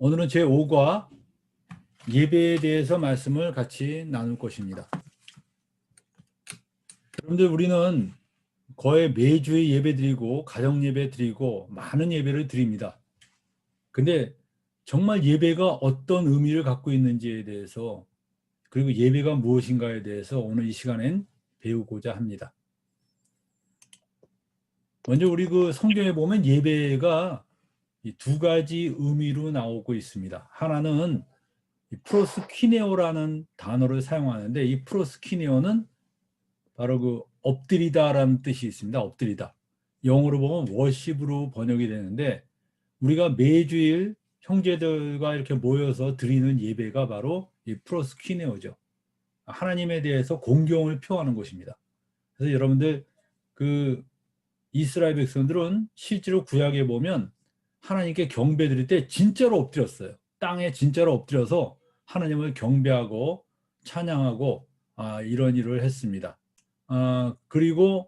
오늘은 제5과 예배에 대해서 말씀을 같이 나눌 것입니다. 여러분들, 우리는 거의 매주에 예배 드리고 가정 예배 드리고 많은 예배를 드립니다. 근데 정말 예배가 어떤 의미를 갖고 있는지에 대해서, 그리고 예배가 무엇인가에 대해서 오늘 이 시간엔 배우고자 합니다. 먼저 우리 성경에 보면 예배가 이 두 가지 의미로 나오고 있습니다. 하나는 프로스키네오라는 단어를 사용하는데, 이 프로스키네오는 바로 엎드리다라는 뜻이 있습니다. 엎드리다. 영어로 보면 워십으로 번역이 되는데, 우리가 매주일 형제들과 이렇게 모여서 드리는 예배가 바로 이 프로스키네오죠. 하나님에 대해서 공경을 표하는 것입니다. 그래서 여러분들, 이스라엘 백성들은 실제로 구약에 보면 하나님께 경배 드릴 때 진짜로 엎드렸어요. 땅에 진짜로 엎드려서 하나님을 경배하고 찬양하고 이런 일을 했습니다. 그리고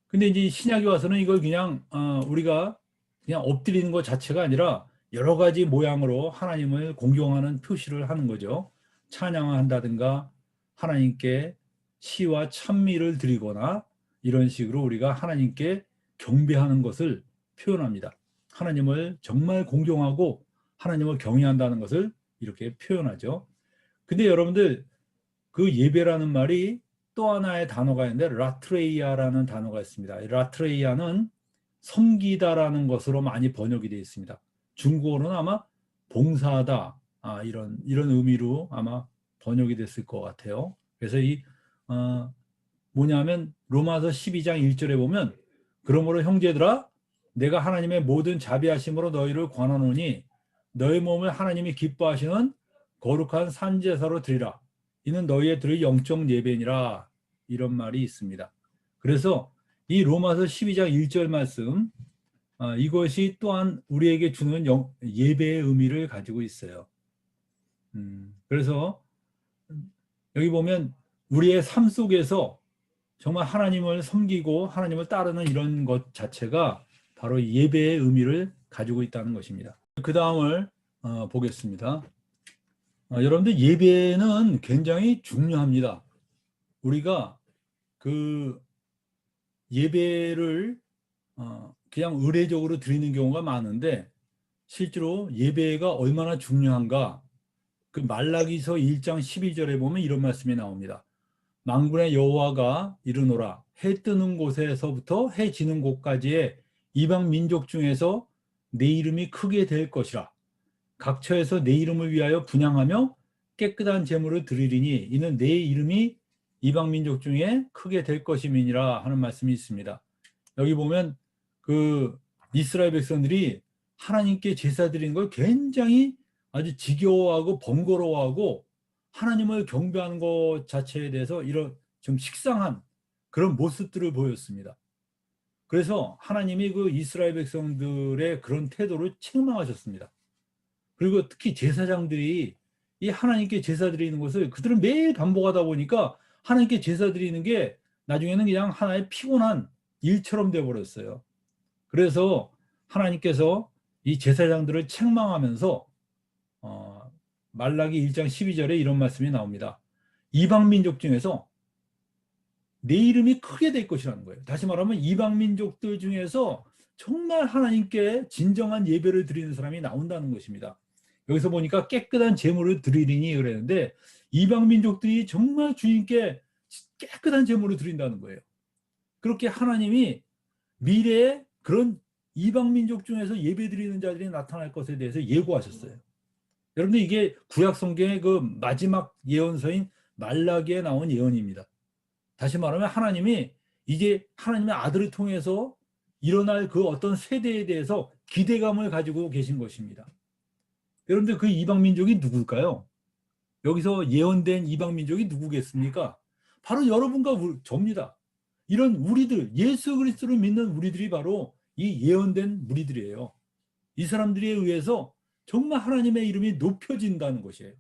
근데 이제 신약에 와서는 이걸 그냥 우리가 그냥 엎드리는 것 자체가 아니라 여러 가지 모양으로 하나님을 공경하는 표시를 하는 거죠. 찬양을 한다든가 하나님께 시와 찬미를 드리거나 이런 식으로 우리가 하나님께 경배하는 것을 표현합니다. 하나님을 정말 공경하고 하나님을 경외한다는 것을 이렇게 표현하죠. 근데 여러분들, 그 예배라는 말이 또 하나의 단어가 있는데 라트레이아라는 단어가 있습니다. 라트레이아는 섬기다라는 것으로 많이 번역이 되어 있습니다. 중국어로는 아마 봉사하다 이런 의미로 아마 번역이 됐을 것 같아요. 그래서 뭐냐면 로마서 12장 1절에 보면, 그러므로 형제들아 내가 하나님의 모든 자비하심으로 너희를 권하노니 너희 몸을 하나님이 기뻐하시는 거룩한 산제사로 드리라. 이는 너희의 드릴 영적 예배니라. 이런 말이 있습니다. 그래서 이 로마서 12장 1절 말씀, 이것이 또한 우리에게 주는 예배의 의미를 가지고 있어요. 그래서 여기 보면 우리의 삶 속에서 정말 하나님을 섬기고 하나님을 따르는 이런 것 자체가 바로 예배의 의미를 가지고 있다는 것입니다. 그 다음을 보겠습니다. 여러분들, 예배는 굉장히 중요합니다. 우리가 예배를 그냥 의례적으로 드리는 경우가 많은데, 실제로 예배가 얼마나 중요한가, 말라기서 1장 12절에 보면 이런 말씀이 나옵니다. 만군의 여호와가 이르노라, 해 뜨는 곳에서부터 해 지는 곳까지의 이방 민족 중에서 내 이름이 크게 될 것이라. 각처에서 내 이름을 위하여 분향하며 깨끗한 제물을 드리리니 이는 내 이름이 이방 민족 중에 크게 될 것임이니라 하는 말씀이 있습니다. 여기 보면 이스라엘 백성들이 하나님께 제사 드리는 걸 굉장히 아주 지겨워하고 번거로워하고 하나님을 경배하는 것 자체에 대해서 이런 좀 식상한 그런 모습들을 보였습니다. 그래서 하나님이 이스라엘 백성들의 그런 태도를 책망하셨습니다. 그리고 특히 제사장들이 이 하나님께 제사 드리는 것을 그들은 매일 반복하다 보니까 하나님께 제사 드리는 게 나중에는 그냥 하나의 피곤한 일처럼 되어버렸어요. 그래서 하나님께서 이 제사장들을 책망하면서 말라기 1장 12절에 이런 말씀이 나옵니다. 이방 민족 중에서 내 이름이 크게 될 것이라는 거예요. 다시 말하면 이방 민족들 중에서 정말 하나님께 진정한 예배를 드리는 사람이 나온다는 것입니다. 여기서 보니까 깨끗한 제물을 드리리니 그랬는데, 이방 민족들이 정말 주님께 깨끗한 제물을 드린다는 거예요. 그렇게 하나님이 미래에 그런 이방 민족 중에서 예배 드리는 자들이 나타날 것에 대해서 예고하셨어요. 여러분들, 이게 구약 성경의 마지막 예언서인 말라기에 나온 예언입니다. 다시 말하면 하나님이 이제 하나님의 아들을 통해서 일어날 어떤 세대에 대해서 기대감을 가지고 계신 것입니다. 여러분들, 이방 민족이 누굴까요? 여기서 예언된 이방 민족이 누구겠습니까? 바로 여러분과 저입니다. 이런 우리들, 예수 그리스도를 믿는 우리들이 바로 이 예언된 무리들이에요. 이 사람들에 의해서 정말 하나님의 이름이 높여진다는 것이에요.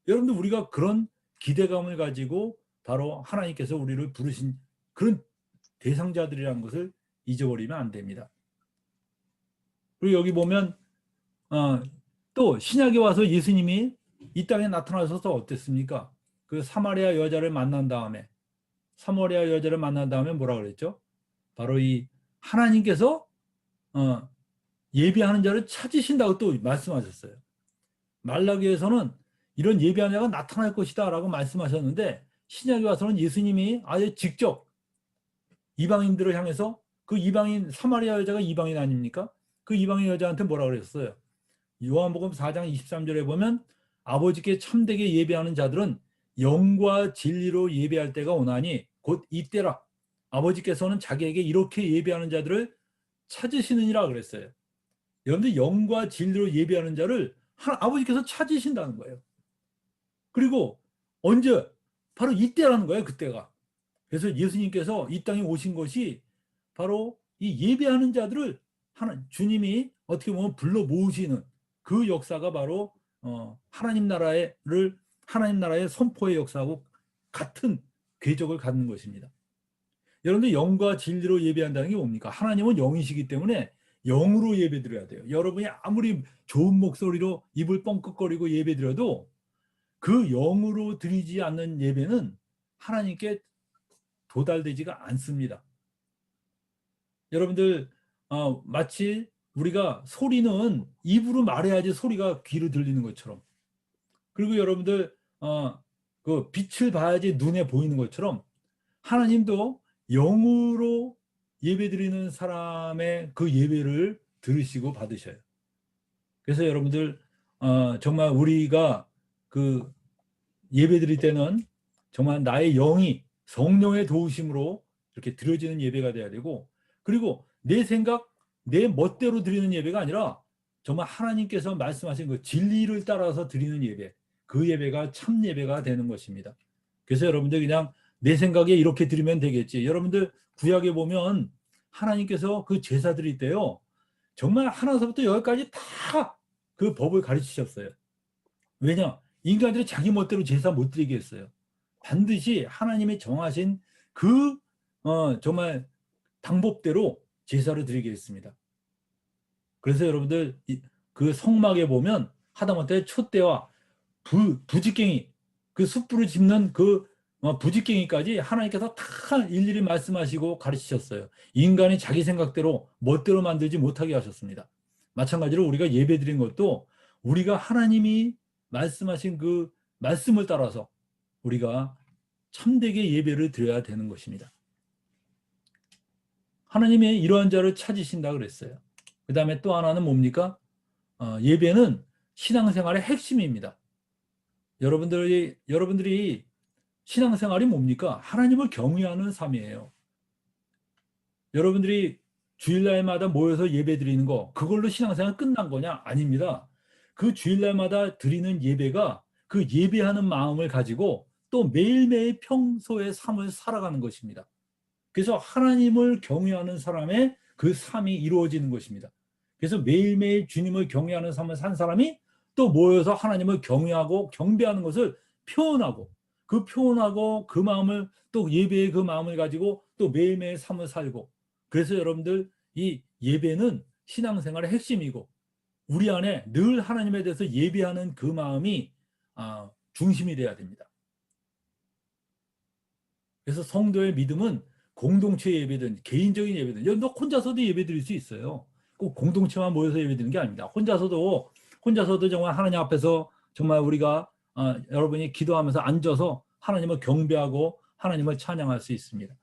여러분들, 우리가 그런 기대감을 가지고 바로 하나님께서 우리를 부르신 그런 대상자들이라는 것을 잊어버리면 안 됩니다. 그리고 여기 보면 또 신약에 와서 예수님이 이 땅에 나타나셔서 어땠습니까? 그 사마리아 여자를 만난 다음에 뭐라 그랬죠? 바로 이 하나님께서 예배하는 자를 찾으신다고 또 말씀하셨어요. 말라기에서는 이런 예배하는 자가 나타날 것이다 라고 말씀하셨는데, 신약에 와서는 예수님이 아예 직접 이방인들을 향해서, 그 이방인 사마리아 여자가 이방인 아닙니까? 그 이방인 여자한테 뭐라 그랬어요? 요한복음 4장 23절에 보면 아버지께 참되게 예배하는 자들은 영과 진리로 예배할 때가 오나니 곧 이때라. 아버지께서는 자기에게 이렇게 예배하는 자들을 찾으시느니라 그랬어요. 여러분들, 영과 진리로 예배하는 자를 아버지께서 찾으신다는 거예요. 그리고 언제? 바로 이때라는 거예요. 그때가. 그래서 예수님께서 이 땅에 오신 것이 바로 이 예배하는 자들을 주님이 어떻게 보면 불러 모으시는 그 역사가 바로 하나님 나라의 선포의 역사하고 같은 궤적을 갖는 것입니다. 여러분들, 영과 진리로 예배한다는 게 뭡니까? 하나님은 영이시기 때문에 영으로 예배드려야 돼요. 여러분이 아무리 좋은 목소리로 입을 뻥끗거리고 예배드려도 그 영으로 드리지 않는 예배는 하나님께 도달되지가 않습니다. 여러분들, 마치 우리가 소리는 입으로 말해야지 소리가 귀로 들리는 것처럼, 그리고 여러분들 그 빛을 봐야지 눈에 보이는 것처럼, 하나님도 영으로 예배드리는 사람의 그 예배를 들으시고 받으셔요. 그래서 여러분들, 정말 우리가 그 예배드릴 때는 정말 나의 영이 성령의 도우심으로 이렇게 드려지는 예배가 돼야 되고, 그리고 내 생각, 내 멋대로 드리는 예배가 아니라 정말 하나님께서 말씀하신 그 진리를 따라서 드리는 예배, 그 예배가 참 예배가 되는 것입니다. 그래서 여러분들, 그냥 내 생각에 이렇게 드리면 되겠지. 여러분들, 구약에 보면 하나님께서 그 제사 드릴 때요, 정말 하나서부터 여기까지 다 그 법을 가르치셨어요. 왜냐? 인간들이 자기 멋대로 제사 못 드리게 했어요. 반드시 하나님이 정하신 그 정말 방법대로 제사를 드리게 했습니다. 그래서 여러분들, 그 성막에 보면 하다못해 촛대와 부직갱이, 그 숯불을 짚는 그 부직갱이까지 하나님께서 다 일일이 말씀하시고 가르치셨어요. 인간이 자기 생각대로 멋대로 만들지 못하게 하셨습니다. 마찬가지로 우리가 예배 드린 것도 우리가 하나님이 말씀하신 그 말씀을 따라서 우리가 참되게 예배를 드려야 되는 것입니다. 하나님이 이러한 자를 찾으신다 그랬어요. 그 다음에 또 하나는 뭡니까? 예배는 신앙생활의 핵심입니다. 여러분들이 신앙생활이 뭡니까? 하나님을 경외하는 삶이에요. 여러분들이 주일날마다 모여서 예배 드리는 거, 그걸로 신앙생활 끝난 거냐? 아닙니다. 그 주일날마다 드리는 예배가 그 예배하는 마음을 가지고 또 매일매일 평소의 삶을 살아가는 것입니다. 그래서 하나님을 경외하는 사람의 그 삶이 이루어지는 것입니다. 그래서 매일매일 주님을 경외하는 삶을 산 사람이 또 모여서 하나님을 경외하고 경배하는 것을 표현하고 그 마음을 또 예배의 그 마음을 가지고 또 매일매일 삶을 살고, 그래서 여러분들, 이 예배는 신앙생활의 핵심이고 우리 안에 늘 하나님에 대해서 예배하는 그 마음이 중심이 돼야 됩니다. 그래서 성도의 믿음은 공동체 예배든 개인적인 예배든, 너 혼자서도 예배 드릴 수 있어요. 꼭 공동체만 모여서 예배 드리는 게 아닙니다. 혼자서도 정말 하나님 앞에서 정말 우리가 여러분이 기도하면서 앉아서 하나님을 경배하고 하나님을 찬양할 수 있습니다.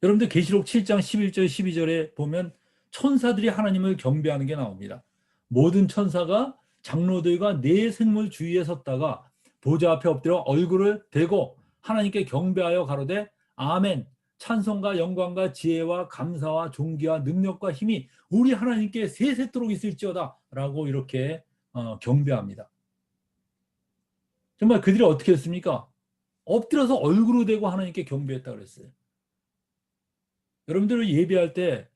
여러분들, 계시록 7장 11절 12절에 보면 천사들이 하나님을 경배하는 게 나옵니다. 모든 천사가 장로들과 네 생물 주위에 섰다가 보좌 앞에 엎드려 얼굴을 대고 하나님께 경배하여 가로되 아멘, 찬송과 영광과 지혜와 감사와 존귀와 능력과 힘이 우리 하나님께 세세토록 있을지어다 라고 이렇게 경배합니다. 정말 그들이 어떻게 했습니까? 엎드려서 얼굴을 대고 하나님께 경배했다고 그랬어요. 여러분들, 예배할 때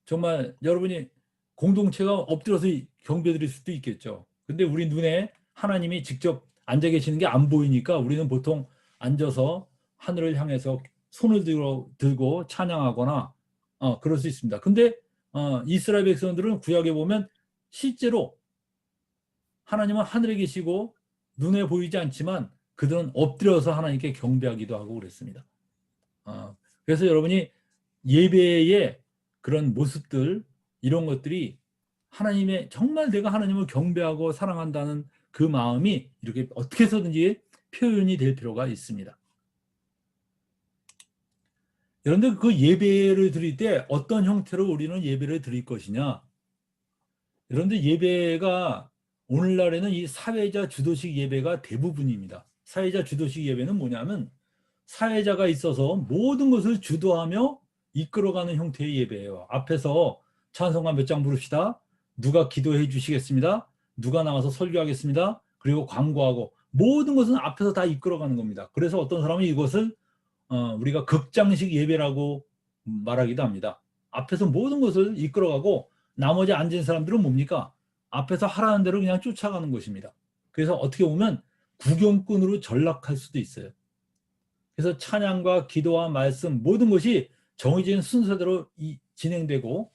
정말 여러분이 공동체가 엎드려서 경배 드릴 수도 있겠죠. 근데 우리 눈에 하나님이 직접 앉아 계시는 게 안 보이니까 우리는 보통 앉아서 하늘을 향해서 손을 들고 찬양하거나 그럴 수 있습니다. 근데 이스라엘 백성들은 구약에 보면 실제로 하나님은 하늘에 계시고 눈에 보이지 않지만 그들은 엎드려서 하나님께 경배하기도 하고 그랬습니다. 그래서 여러분이 예배의 그런 모습들, 이런 것들이 하나님의, 정말 내가 하나님을 경배하고 사랑한다는 그 마음이 이렇게 어떻게 해서든지 표현이 될 필요가 있습니다. 그런데 그 예배를 드릴 때 어떤 형태로 우리는 예배를 드릴 것이냐? 그런데 예배가 오늘날에는 이 사회자 주도식 예배가 대부분입니다. 사회자 주도식 예배는 뭐냐면 사회자가 있어서 모든 것을 주도하며 이끌어가는 형태의 예배예요. 앞에서 찬송가 몇 장 부릅시다. 누가 기도해 주시겠습니다. 누가 나와서 설교하겠습니다. 그리고 광고하고 모든 것은 앞에서 다 이끌어가는 겁니다. 그래서 어떤 사람은 이것을 우리가 극장식 예배라고 말하기도 합니다. 앞에서 모든 것을 이끌어가고 나머지 앉은 사람들은 뭡니까? 앞에서 하라는 대로 그냥 쫓아가는 것입니다. 그래서 어떻게 보면 구경꾼으로 전락할 수도 있어요. 그래서 찬양과 기도와 말씀 모든 것이 정해진 순서대로 진행되고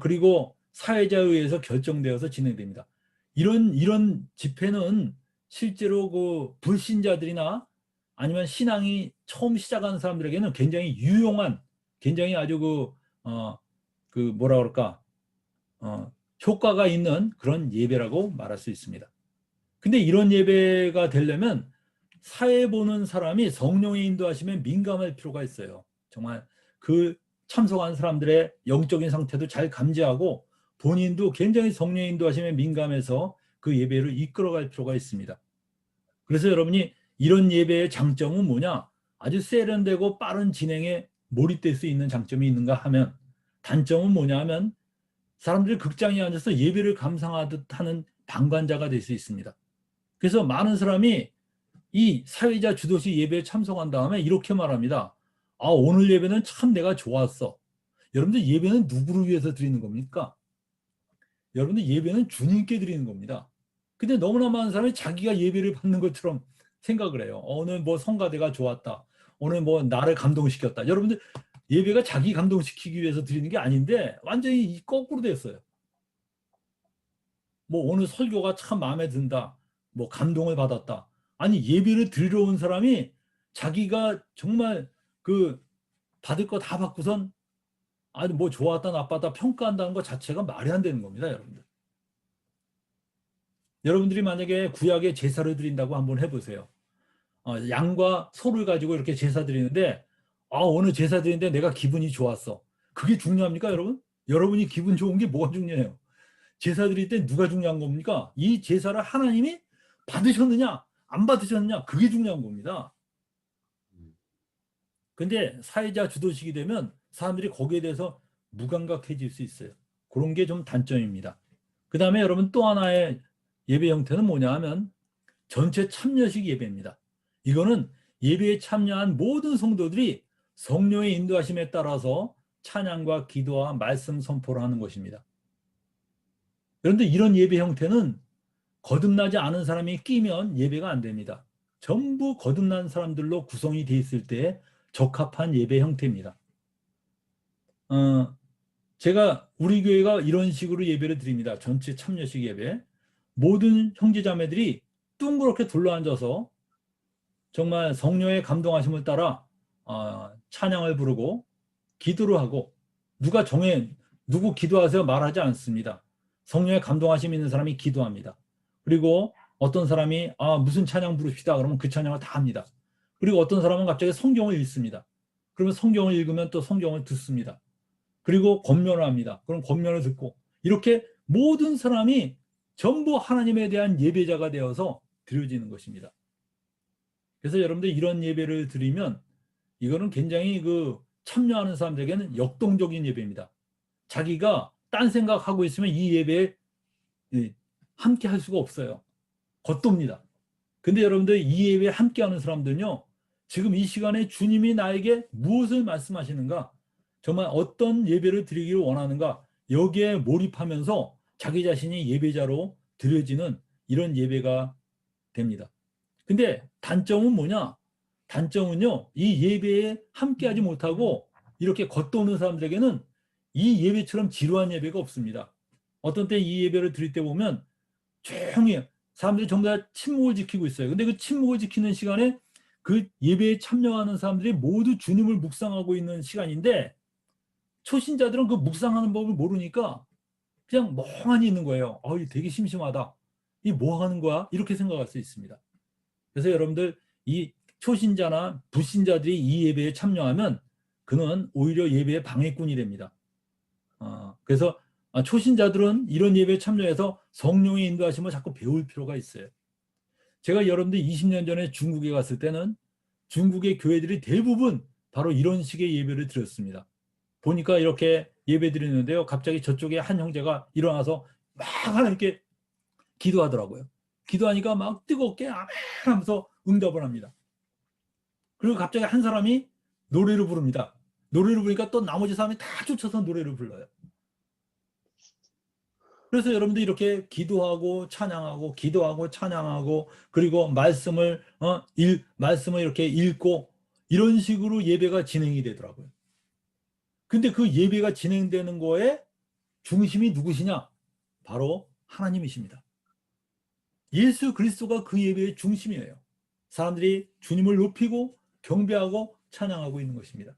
그리고 사회자에 의해서 결정되어서 진행됩니다. 이런 집회는 실제로 그 불신자들이나 아니면 신앙이 처음 시작하는 사람들에게는 굉장히 유용한, 굉장히 아주 그 뭐라 그럴까, 효과가 있는 그런 예배라고 말할 수 있습니다. 근데 이런 예배가 되려면 사회 보는 사람이 성령의 인도하심에 민감할 필요가 있어요. 정말 그 참석한 사람들의 영적인 상태도 잘 감지하고 본인도 굉장히 성령의 인도하심에 민감해서 그 예배를 이끌어갈 필요가 있습니다. 그래서 여러분이 이런 예배의 장점은 뭐냐? 아주 세련되고 빠른 진행에 몰입될 수 있는 장점이 있는가 하면, 단점은 뭐냐 하면 사람들이 극장에 앉아서 예배를 감상하듯 하는 방관자가 될 수 있습니다. 그래서 많은 사람이 이 사회자 주도식 예배에 참석한 다음에 이렇게 말합니다. 오늘 예배는 참 내가 좋았어. 여러분들, 예배는 누구를 위해서 드리는 겁니까? 여러분들, 예배는 주님께 드리는 겁니다. 근데 너무나 많은 사람이 자기가 예배를 받는 것처럼 생각을 해요. 오늘 뭐 성가대가 좋았다. 오늘 뭐 나를 감동시켰다. 여러분들, 예배가 자기 감동시키기 위해서 드리는 게 아닌데 완전히 거꾸로 됐어요. 뭐 오늘 설교가 참 마음에 든다. 뭐 감동을 받았다. 아니, 예배를 드리러 온 사람이 자기가 정말 그 받을 거 다 받고선 아니 뭐 좋았다 나빴다 평가한다는 것 자체가 말이 안 되는 겁니다, 여러분들. 여러분들이 만약에 구약에 제사를 드린다고 한번 해보세요. 양과 소를 가지고 이렇게 제사 드리는데 오늘 제사 드리는데 내가 기분이 좋았어. 그게 중요합니까, 여러분? 여러분이 기분 좋은 게 뭐가 중요해요? 제사 드릴 때 누가 중요한 겁니까? 이 제사를 하나님이 받으셨느냐 안 받으셨느냐, 그게 중요한 겁니다. 근데 사회자 주도식이 되면 사람들이 거기에 대해서 무감각해질 수 있어요. 그런 게 좀 단점입니다. 그 다음에 여러분, 또 하나의 예배 형태는 뭐냐 하면 전체 참여식 예배입니다. 이거는 예배에 참여한 모든 성도들이 성령의 인도하심에 따라서 찬양과 기도와 말씀 선포를 하는 것입니다. 그런데 이런 예배 형태는 거듭나지 않은 사람이 끼면 예배가 안 됩니다. 전부 거듭난 사람들로 구성이 되어 있을 때 적합한 예배 형태입니다. 제가 우리 교회가 이런 식으로 예배를 드립니다. 전체 참여식 예배. 모든 형제자매들이 둥그렇게 둘러앉아서 정말 성령의 감동하심을 따라 찬양을 부르고 기도를 하고, 누구 기도하세요 말하지 않습니다. 성령의 감동하심 있는 사람이 기도합니다. 그리고 어떤 사람이 무슨 찬양 부릅시다 그러면 그 찬양을 다 합니다. 그리고 어떤 사람은 갑자기 성경을 읽습니다. 그러면 성경을 읽으면 또 성경을 듣습니다. 그리고 권면을 합니다. 그럼 권면을 듣고, 이렇게 모든 사람이 전부 하나님에 대한 예배자가 되어서 드려지는 것입니다. 그래서 여러분들, 이런 예배를 드리면 이거는 굉장히 참여하는 사람들에게는 역동적인 예배입니다. 자기가 딴 생각하고 있으면 이 예배에 함께 할 수가 없어요. 겉돕니다. 근데 여러분들, 이 예배에 함께하는 사람들은요, 지금 이 시간에 주님이 나에게 무엇을 말씀하시는가, 정말 어떤 예배를 드리기를 원하는가, 여기에 몰입하면서 자기 자신이 예배자로 드려지는 이런 예배가 됩니다. 근데 단점은 뭐냐? 단점은요, 이 예배에 함께하지 못하고 이렇게 겉도는 사람들에게는 이 예배처럼 지루한 예배가 없습니다. 어떤 때 이 예배를 드릴 때 보면 조용히 사람들이 전부 다 침묵을 지키고 있어요. 근데 그 침묵을 지키는 시간에 그 예배에 참여하는 사람들이 모두 주님을 묵상하고 있는 시간인데, 초신자들은 그 묵상하는 법을 모르니까 그냥 멍하니 있는 거예요. 이게 되게 심심하다. 이 뭐 하는 거야? 이렇게 생각할 수 있습니다. 그래서 여러분들, 이 초신자나 불신자들이 이 예배에 참여하면 그는 오히려 예배의 방해꾼이 됩니다. 그래서 초신자들은 이런 예배에 참여해서 성령의 인도하심을 자꾸 배울 필요가 있어요. 제가 여러분들 20년 전에 중국에 갔을 때는 중국의 교회들이 대부분 바로 이런 식의 예배를 드렸습니다. 보니까 이렇게 예배 드리는데요, 갑자기 저쪽에 한 형제가 일어나서 막 이렇게 기도하더라고요. 기도하니까 막 뜨겁게 아멘 하면서 응답을 합니다. 그리고 갑자기 한 사람이 노래를 부릅니다. 노래를 부르니까 또 나머지 사람이 다 쫓아서 노래를 불러요. 그래서 여러분들 이렇게 기도하고 찬양하고 기도하고 찬양하고, 그리고 말씀을 이렇게 읽고, 이런 식으로 예배가 진행이 되더라고요. 근데 그 예배가 진행되는 거에 중심이 누구시냐? 바로 하나님이십니다. 예수 그리스도가 그 예배의 중심이에요. 사람들이 주님을 높이고 경배하고 찬양하고 있는 것입니다.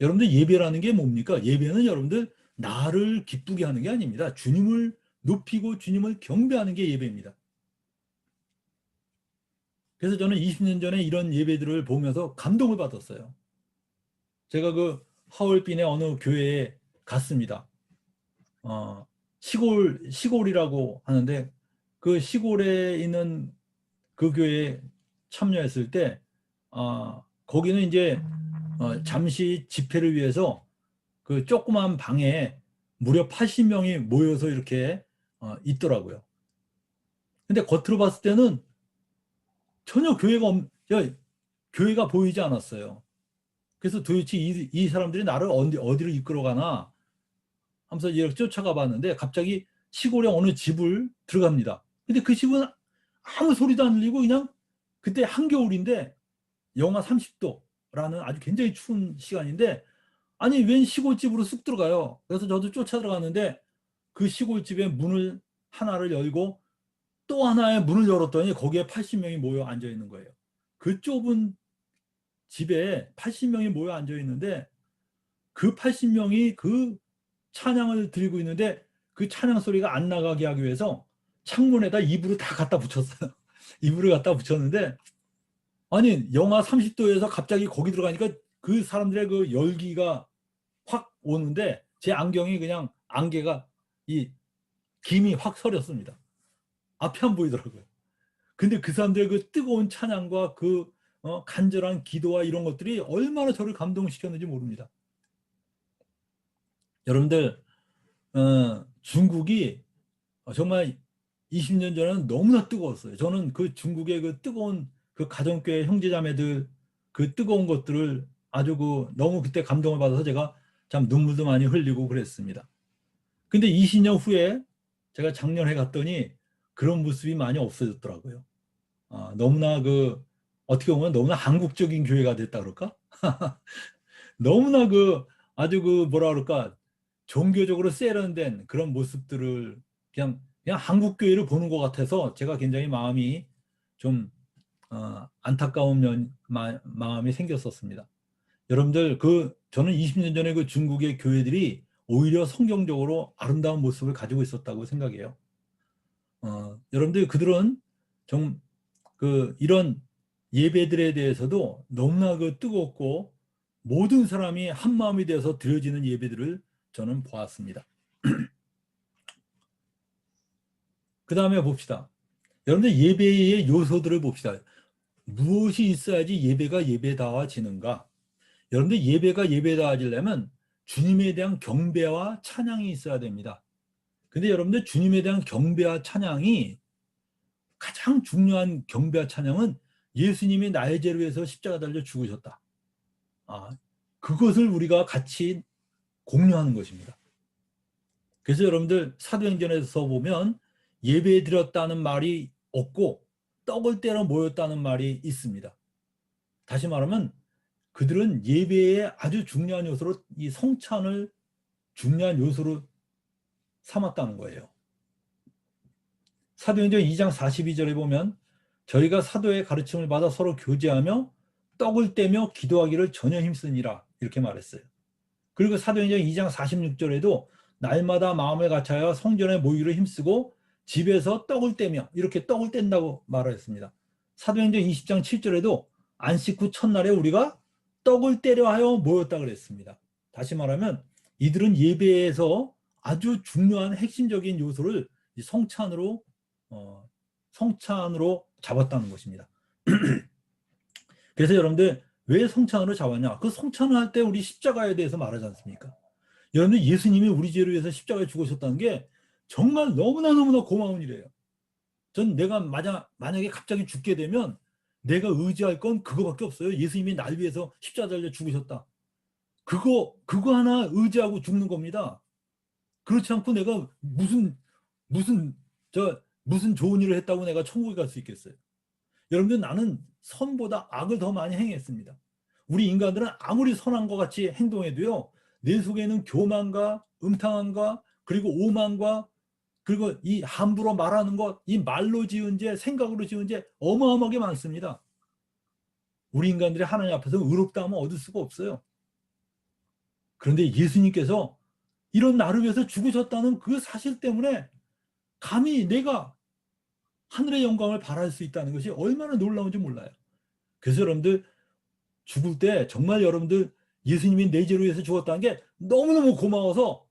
여러분들, 예배라는 게 뭡니까? 예배는 여러분들 나를 기쁘게 하는 게 아닙니다. 주님을 높이고 주님을 경배하는 게 예배입니다. 그래서 저는 20년 전에 이런 예배들을 보면서 감동을 받았어요. 제가 그 하얼빈의 어느 교회에 갔습니다. 시골이라고 하는데, 그 시골에 있는 그 교회에 참여했을 때, 거기는 이제 잠시 집회를 위해서 그 조그만 방에 무려 80명이 모여서 이렇게 있더라고요. 근데 겉으로 봤을 때는 전혀 교회가 보이지 않았어요. 그래서 도대체 이 사람들이 나를 어디로 이끌어가나 하면서 이렇게 쫓아가 봤는데, 갑자기 시골의 어느 집을 들어갑니다. 근데 그 집은 아무 소리도 안 들리고, 그냥 그때 한겨울인데 영하 30도라는 아주 굉장히 추운 시간인데, 아니 웬 시골집으로 쑥 들어가요. 그래서 저도 쫓아 들어갔는데, 그 시골집의 문을 하나를 열고 또 하나의 문을 열었더니 거기에 80명이 모여 앉아 있는 거예요. 그 좁은 집에 80명이 모여 앉아 있는데, 그 80명이 그 찬양을 드리고 있는데, 그 찬양 소리가 안 나가게 하기 위해서 창문에다 이불을 다 갖다 붙였어요. 이불을 갖다 붙였는데, 아니 영하 30도에서 갑자기 거기 들어가니까 그 사람들의 그 열기가 확 오는데, 제 안경이 그냥 안개가 이 김이 확 서렸습니다. 앞이 안 보이더라고요. 근데 그 사람들의 그 뜨거운 찬양과 그 간절한 기도와 이런 것들이 얼마나 저를 감동시켰는지 모릅니다. 여러분들, 중국이 정말 20년 전에는 너무나 뜨거웠어요. 저는 그 중국의 그 뜨거운 그 가정교회 형제자매들, 그 뜨거운 것들을 아주 너무 그때 감동을 받아서 제가 참 눈물도 많이 흘리고 그랬습니다. 근데 20년 후에 제가 작년에 갔더니 그런 모습이 많이 없어졌더라고요. 너무나 어떻게 보면 너무나 한국적인 교회가 됐다 그럴까? 너무나 아주 뭐라 그럴까, 종교적으로 세련된 그런 모습들을 그냥 한국 교회를 보는 것 같아서 제가 굉장히 마음이 좀 안타까운 마음이 생겼었습니다. 여러분들, 저는 20년 전에 그 중국의 교회들이 오히려 성경적으로 아름다운 모습을 가지고 있었다고 생각해요. 여러분들, 그들은 좀 이런 예배들에 대해서도 너무나 뜨겁고 모든 사람이 한 마음이 되어서 드려지는 예배들을 저는 보았습니다. 그 다음에 봅시다. 여러분들, 예배의 요소들을 봅시다. 무엇이 있어야지 예배가 예배다워지는가? 여러분들, 예배가 예배다워지려면 주님에 대한 경배와 찬양이 있어야 됩니다. 근데 여러분들, 주님에 대한 경배와 찬양이, 가장 중요한 경배와 찬양은 예수님이 나의 죄를 위해서 십자가 달려 죽으셨다. 그것을 우리가 같이 공유하는 것입니다. 그래서 여러분들, 사도행전에서 보면 예배 드렸다는 말이 없고 떡을 떼러 모였다는 말이 있습니다. 다시 말하면 그들은 예배의 아주 중요한 요소로 이 성찬을 중요한 요소로 삼았다는 거예요. 사도행전 2장 42절에 보면 저희가 사도의 가르침을 받아 서로 교제하며 떡을 떼며 기도하기를 전혀 힘쓰니라 이렇게 말했어요. 그리고 사도행전 2장 46절에도 날마다 마음을 같이하여 성전에 모이기를 힘쓰고 집에서 떡을 떼며 이렇게 떡을 뗀다고 말했습니다. 사도행전 20장 7절에도 안식 후 첫날에 우리가 떡을 떼려 하여 모였다 그랬습니다. 다시 말하면 이들은 예배에서 아주 중요한 핵심적인 요소를 성찬으로 잡았다는 것입니다. 그래서 여러분들 왜 성찬으로 잡았냐? 그 성찬을 할 때 우리 십자가에 대해서 말하지 않습니까? 여러분들 예수님이 우리 죄를 위해서 십자가에 죽으셨다는 게 정말 너무나 고마운 일이에요. 전 내가 만약에 갑자기 죽게 되면 내가 의지할 건 그거밖에 없어요. 예수님이 날 위해서 십자가에 달려 죽으셨다. 그거 하나 의지하고 죽는 겁니다. 그렇지 않고 내가 무슨 좋은 일을 했다고 내가 천국에 갈 수 있겠어요? 여러분들 나는 선보다 악을 더 많이 행했습니다. 우리 인간들은 아무리 선한 것 같이 행동해도요, 내 속에는 교만과 음탕함과 그리고 오만과 그리고 이 함부로 말하는 것, 이 말로 지은 죄, 생각으로 지은 죄 어마어마하게 많습니다. 우리 인간들이 하나님 앞에서 의롭다 하면 얻을 수가 없어요. 그런데 예수님께서 이런 나를 위해서 죽으셨다는 그 사실 때문에 감히 내가 하늘의 영광을 바랄 수 있다는 것이 얼마나 놀라운지 몰라요. 그래서 여러분들 죽을 때 정말 여러분들 예수님이 내 죄로 위해서 죽었다는 게 너무너무 고마워서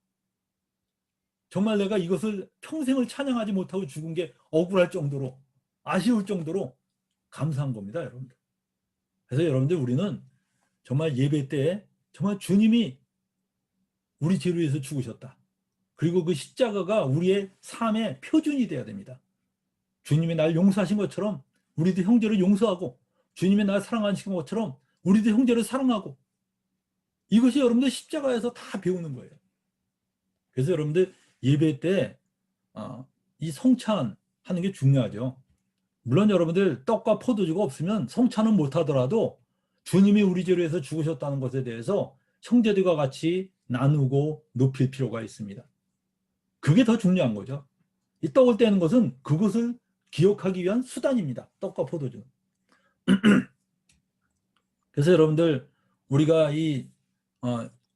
정말 내가 이것을 평생을 찬양하지 못하고 죽은 게 억울할 정도로 아쉬울 정도로 감사한 겁니다, 여러분들. 그래서 여러분들 우리는 정말 예배 때 정말 주님이 우리 죄로 위해서 죽으셨다. 그리고 그 십자가가 우리의 삶의 표준이 돼야 됩니다. 주님이 날 용서하신 것처럼 우리도 형제를 용서하고 주님이 날 사랑하신 것처럼 우리도 형제를 사랑하고 이것이 여러분들 십자가에서 다 배우는 거예요. 그래서 여러분들 예배 때 이 성찬 하는 게 중요하죠. 물론 여러분들 떡과 포도주가 없으면 성찬은 못하더라도 주님이 우리 죄로 해서 죽으셨다는 것에 대해서 형제들과 같이 나누고 높일 필요가 있습니다. 그게 더 중요한 거죠. 이 떡을 떼는 것은 그것을 기억하기 위한 수단입니다. 떡과 포도주. 그래서 여러분들 우리가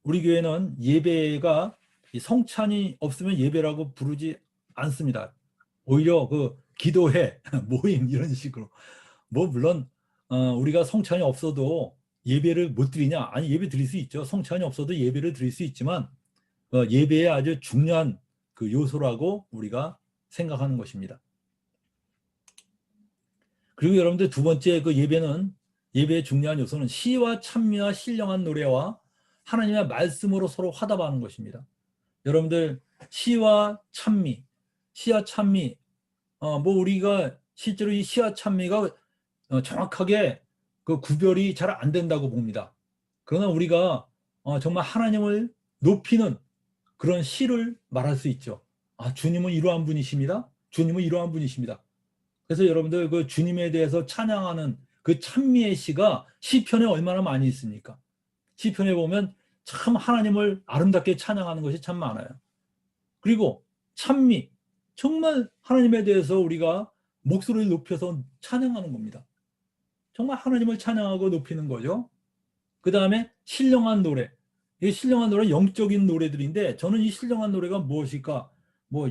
우리 교회는 예배가 이 성찬이 없으면 예배라고 부르지 않습니다. 오히려 그 기도회, 모임 이런 식으로. 뭐 물론 우리가 성찬이 없어도 예배를 못 드리냐? 아니 예배 드릴 수 있죠. 성찬이 없어도 예배를 드릴 수 있지만 예배의 아주 중요한 그 요소라고 우리가 생각하는 것입니다. 그리고 여러분들 두 번째 그 예배의 중요한 요소는 시와 찬미와 신령한 노래와 하나님의 말씀으로 서로 화답하는 것입니다. 여러분들 시와 찬미 뭐 우리가 실제로 이 시와 찬미가 정확하게 그 구별이 잘 안 된다고 봅니다. 그러나 우리가 정말 하나님을 높이는 그런 시를 말할 수 있죠. 주님은 이러한 분이십니다. 주님은 이러한 분이십니다. 그래서 여러분들 그 주님에 대해서 찬양하는 그 찬미의 시가 시편에 얼마나 많이 있습니까? 시편에 보면 참 하나님을 아름답게 찬양하는 것이 참 많아요. 그리고 찬미, 정말 하나님에 대해서 우리가 목소리를 높여서 찬양하는 겁니다. 정말 하나님을 찬양하고 높이는 거죠. 그 다음에 신령한 노래. 이 신령한 노래 영적인 노래들인데 저는 이 신령한 노래가 무엇일까 뭐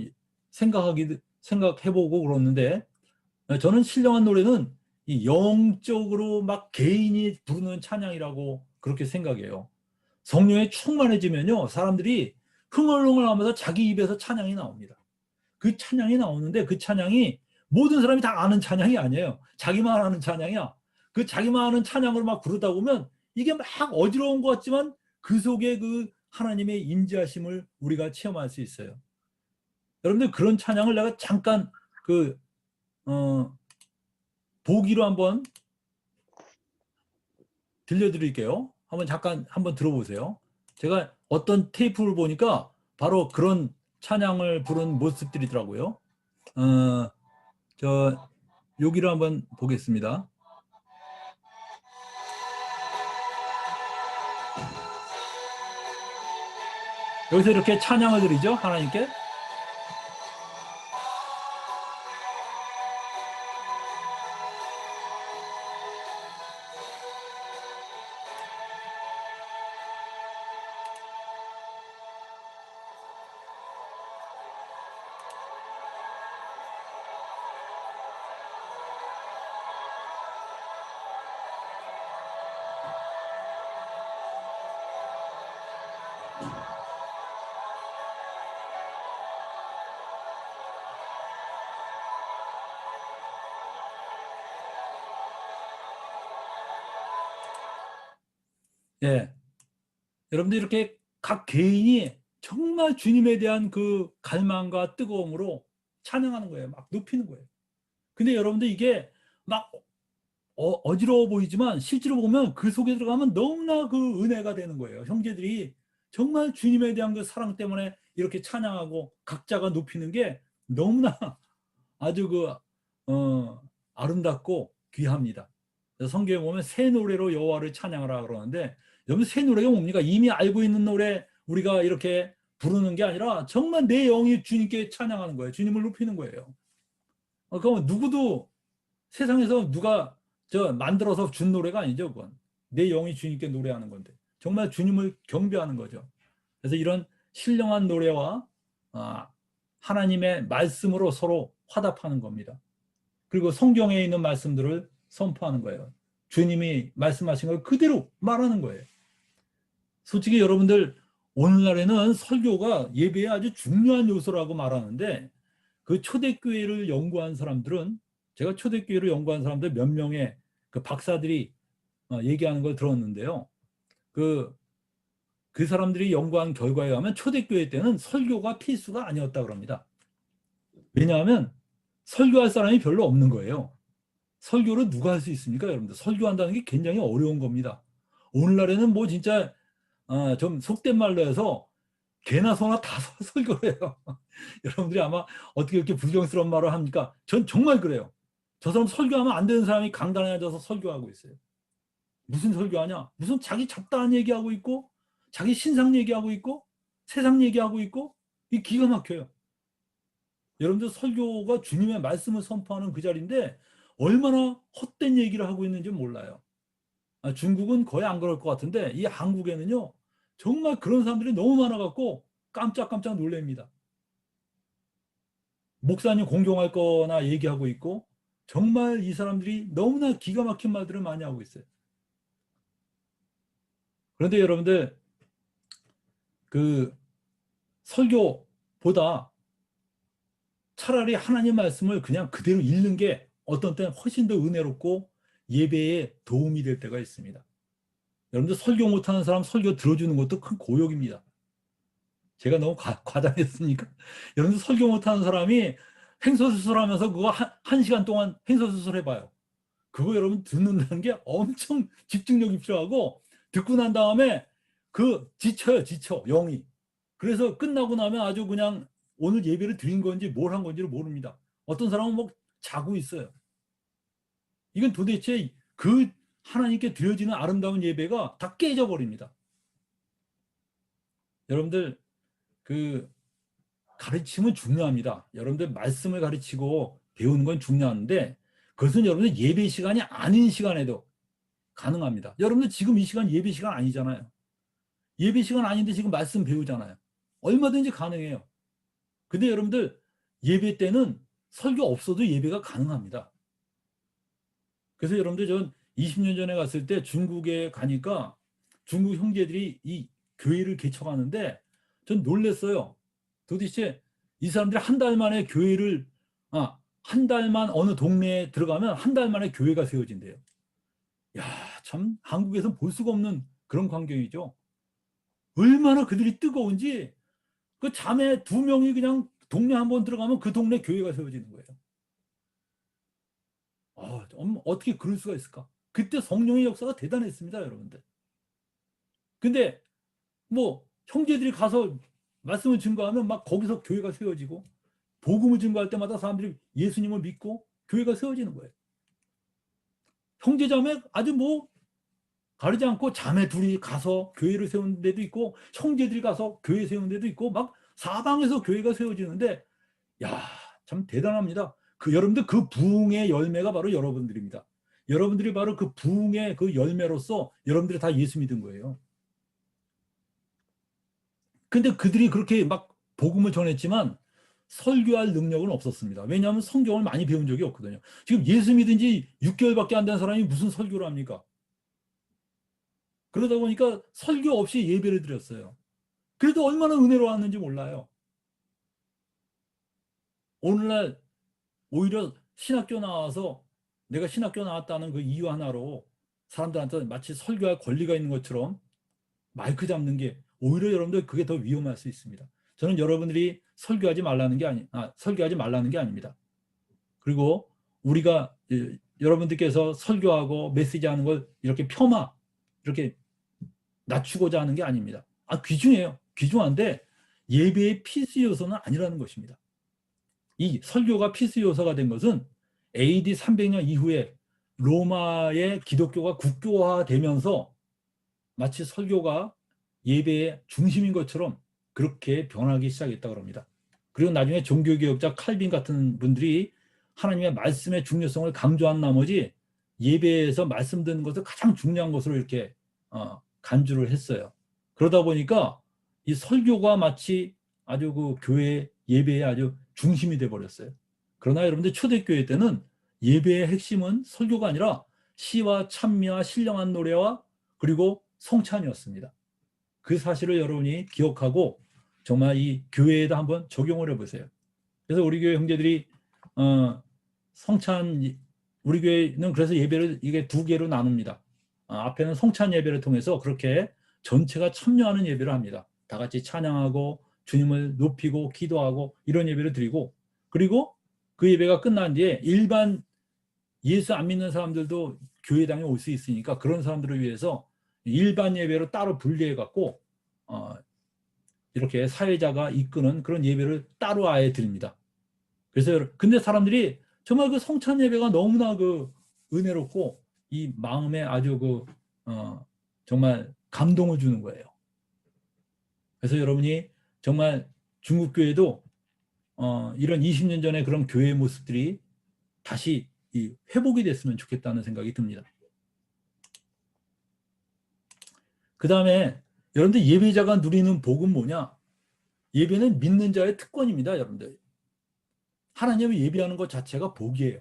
생각해보고 그러는데 저는 신령한 노래는 이 영적으로 막 개인이 부르는 찬양이라고 그렇게 생각해요. 성령에 충만해지면요 사람들이 흥얼흥얼하면서 자기 입에서 찬양이 나옵니다. 그 찬양이 나오는데 그 찬양이 모든 사람이 다 아는 찬양이 아니에요. 자기만 아는 찬양이야. 그 자기만 아는 찬양으로 막 부르다 보면 이게 막 어지러운 것 같지만 그 속에 그 하나님의 임재하심을 우리가 체험할 수 있어요. 여러분들 그런 찬양을 내가 잠깐 보기로 한번 들려드릴게요. 잠깐 들어보세요. 제가 어떤 테이프를 보니까 바로 그런 찬양을 부른 모습들이더라고요. 여기를 한번 보겠습니다. 여기서 이렇게 찬양을 드리죠, 하나님께. 예. 여러분들 이렇게 각 개인이 정말 주님에 대한 그 갈망과 뜨거움으로 찬양하는 거예요. 막 높이는 거예요. 근데 여러분들 이게 막 어지러워 보이지만 실제로 보면 그 속에 들어가면 너무나 그 은혜가 되는 거예요. 형제들이 정말 주님에 대한 그 사랑 때문에 이렇게 찬양하고 각자가 높이는 게 너무나 아주 아름답고 귀합니다. 성경에 보면 새 노래로 여호와를 찬양하라 그러는데, 여러분 새 노래가 뭡니까? 이미 알고 있는 노래 우리가 이렇게 부르는 게 아니라 정말 내 영이 주님께 찬양하는 거예요. 주님을 높이는 거예요. 그럼 누구도 세상에서 누가 만들어서 준 노래가 아니죠. 그건 내 영이 주님께 노래하는 건데 정말 주님을 경배하는 거죠. 그래서 이런 신령한 노래와 하나님의 말씀으로 서로 화답하는 겁니다. 그리고 성경에 있는 말씀들을 선포하는 거예요. 주님이 말씀하신 걸 그대로 말하는 거예요. 솔직히 여러분들 오늘날에는 설교가 예배의 아주 중요한 요소라고 말하는데, 그 초대교회를 연구한 사람들은, 제가 초대교회를 연구한 사람들 몇 명의 그 박사들이 얘기하는 걸 들었는데요. 그 사람들이 연구한 결과에 의하면 초대교회 때는 설교가 필수가 아니었다 그럽니다. 왜냐하면 설교할 사람이 별로 없는 거예요. 설교를 누가 할 수 있습니까, 여러분들? 설교한다는 게 굉장히 어려운 겁니다. 오늘날에는 뭐 진짜 좀 속된 말로 해서 개나 소나 다 설교를 해요. 여러분들이 아마 어떻게 이렇게 부정스러운 말을 합니까? 전 정말 그래요. 저 사람 설교하면 안 되는 사람이 강단에 앉아서 설교하고 있어요. 무슨 설교하냐? 무슨 자기 잡다한 얘기하고 있고, 자기 신상 얘기하고 있고, 세상 얘기하고 있고, 이 기가 막혀요. 여러분들 설교가 주님의 말씀을 선포하는 그 자리인데 얼마나 헛된 얘기를 하고 있는지 몰라요. 중국은 거의 안 그럴 것 같은데 이 한국에는요, 정말 그런 사람들이 너무 많아갖고 깜짝깜짝 놀랍니다. 목사님 공경할 거나 얘기하고 있고, 정말 이 사람들이 너무나 기가 막힌 말들을 많이 하고 있어요. 그런데 여러분들 그 설교보다 차라리 하나님 말씀을 그냥 그대로 읽는 게 어떤 때는 훨씬 더 은혜롭고 예배에 도움이 될 때가 있습니다. 여러분들 설교 못하는 사람 설교 들어주는 것도 큰 고역입니다. 제가 너무 과장했습니까? 여러분들 설교 못하는 사람이 횡설수설하면서 그거 한 시간 동안 횡설수설 해봐요. 그거 여러분 듣는다는 게 엄청 집중력이 필요하고, 듣고 난 다음에 지쳐요, 지쳐, 영이. 그래서 끝나고 나면 아주 그냥 오늘 예배를 드린 건지 뭘 한 건지를 모릅니다. 어떤 사람은 뭐 자고 있어요. 이건 도대체 그 하나님께 드려지는 아름다운 예배가 다 깨져버립니다. 여러분들 그 가르침은 중요합니다. 여러분들 말씀을 가르치고 배우는 건 중요한데, 그것은 여러분들 예배 시간이 아닌 시간에도 가능합니다. 여러분들 지금 이 시간 예배 시간 아니잖아요. 예배 시간 아닌데 지금 말씀 배우잖아요. 얼마든지 가능해요. 근데 여러분들 예배 때는 설교 없어도 예배가 가능합니다. 그래서 여러분들 전 20년 전에 갔을 때 중국에 가니까 중국 형제들이 이 교회를 개척하는데 전 놀랐어요. 도대체 이 사람들이 한 달 만에 교회를 한 달만 어느 동네에 들어가면 한 달 만에 교회가 세워진대요. 야, 참 한국에서 볼 수가 없는 그런 광경이죠. 얼마나 그들이 뜨거운지, 그 자매 두 명이 그냥 동네 한번 들어가면 그 동네 교회가 세워지는 거예요. 어떻게 그럴 수가 있을까? 그때 성령의 역사가 대단했습니다, 여러분들. 근데 뭐 형제들이 가서 말씀을 증거하면 막 거기서 교회가 세워지고, 복음을 증거할 때마다 사람들이 예수님을 믿고 교회가 세워지는 거예요. 형제자매 아주 뭐 가리지 않고 자매 둘이 가서 교회를 세운 데도 있고 형제들이 가서 교회 세운 데도 있고 막 사방에서 교회가 세워지는데 야, 참 대단합니다. 여러분들 그 부흥의 열매가 바로 여러분들입니다. 여러분들이 바로 그 부흥의 그 열매로서 여러분들이 다 예수 믿은 거예요. 근데 그들이 그렇게 막 복음을 전했지만 설교할 능력은 없었습니다. 왜냐하면 성경을 많이 배운 적이 없거든요. 지금 예수 믿은 지 6개월밖에 안 된 사람이 무슨 설교를 합니까? 그러다 보니까 설교 없이 예배를 드렸어요. 그래도 얼마나 은혜로웠는지 몰라요. 오늘날 오히려 신학교 나와서 내가 신학교 나왔다는 그 이유 하나로 사람들한테 마치 설교할 권리가 있는 것처럼 마이크 잡는 게 오히려 여러분들 그게 더 위험할 수 있습니다. 저는 여러분들이 설교하지 말라는 게 아닙니다. 그리고 우리가 여러분들께서 설교하고 메시지하는 걸 이렇게 이렇게 낮추고자 하는 게 아닙니다. 귀중해요. 귀중한데 예배의 필수 요소는 아니라는 것입니다. 이 설교가 필수 요소가 된 것은 AD 300년 이후에 로마의 기독교가 국교화되면서 마치 설교가 예배의 중심인 것처럼 그렇게 변하기 시작했다고 합니다. 그리고 나중에 종교개혁자 칼빈 같은 분들이 하나님의 말씀의 중요성을 강조한 나머지 예배에서 말씀 듣는 것을 가장 중요한 것으로 이렇게 간주를 했어요. 그러다 보니까 이 설교가 마치 아주 그 교회 예배의 아주 중심이 돼 버렸어요. 그러나 여러분들 초대교회 때는 예배의 핵심은 설교가 아니라 시와 찬미와 신령한 노래와 그리고 성찬이었습니다. 그 사실을 여러분이 기억하고 정말 이 교회에다 한번 적용을 해보세요. 그래서 우리 교회 형제들이 성찬, 우리 교회는 그래서 예배를 이게 두 개로 나눕니다. 앞에는 성찬 예배를 통해서 그렇게 전체가 참여하는 예배를 합니다. 다 같이 찬양하고 주님을 높이고 기도하고 이런 예배를 드리고, 그리고 그 예배가 끝난 뒤에 일반 예수 안 믿는 사람들도 교회당에 올 수 있으니까 그런 사람들을 위해서 일반 예배로 따로 분리해 갖고 이렇게 사회자가 이끄는 그런 예배를 따로 아예 드립니다. 그래서 근데 사람들이 정말 그 성찬 예배가 너무나 그 은혜롭고 이 마음에 아주 정말 감동을 주는 거예요. 그래서 여러분이 정말 중국 교회도 이런 20년 전에 그런 교회의 모습들이 다시 회복이 됐으면 좋겠다는 생각이 듭니다. 그 다음에 여러분들 예배자가 누리는 복은 뭐냐? 예배는 믿는 자의 특권입니다, 여러분들. 하나님을 예배하는 것 자체가 복이에요.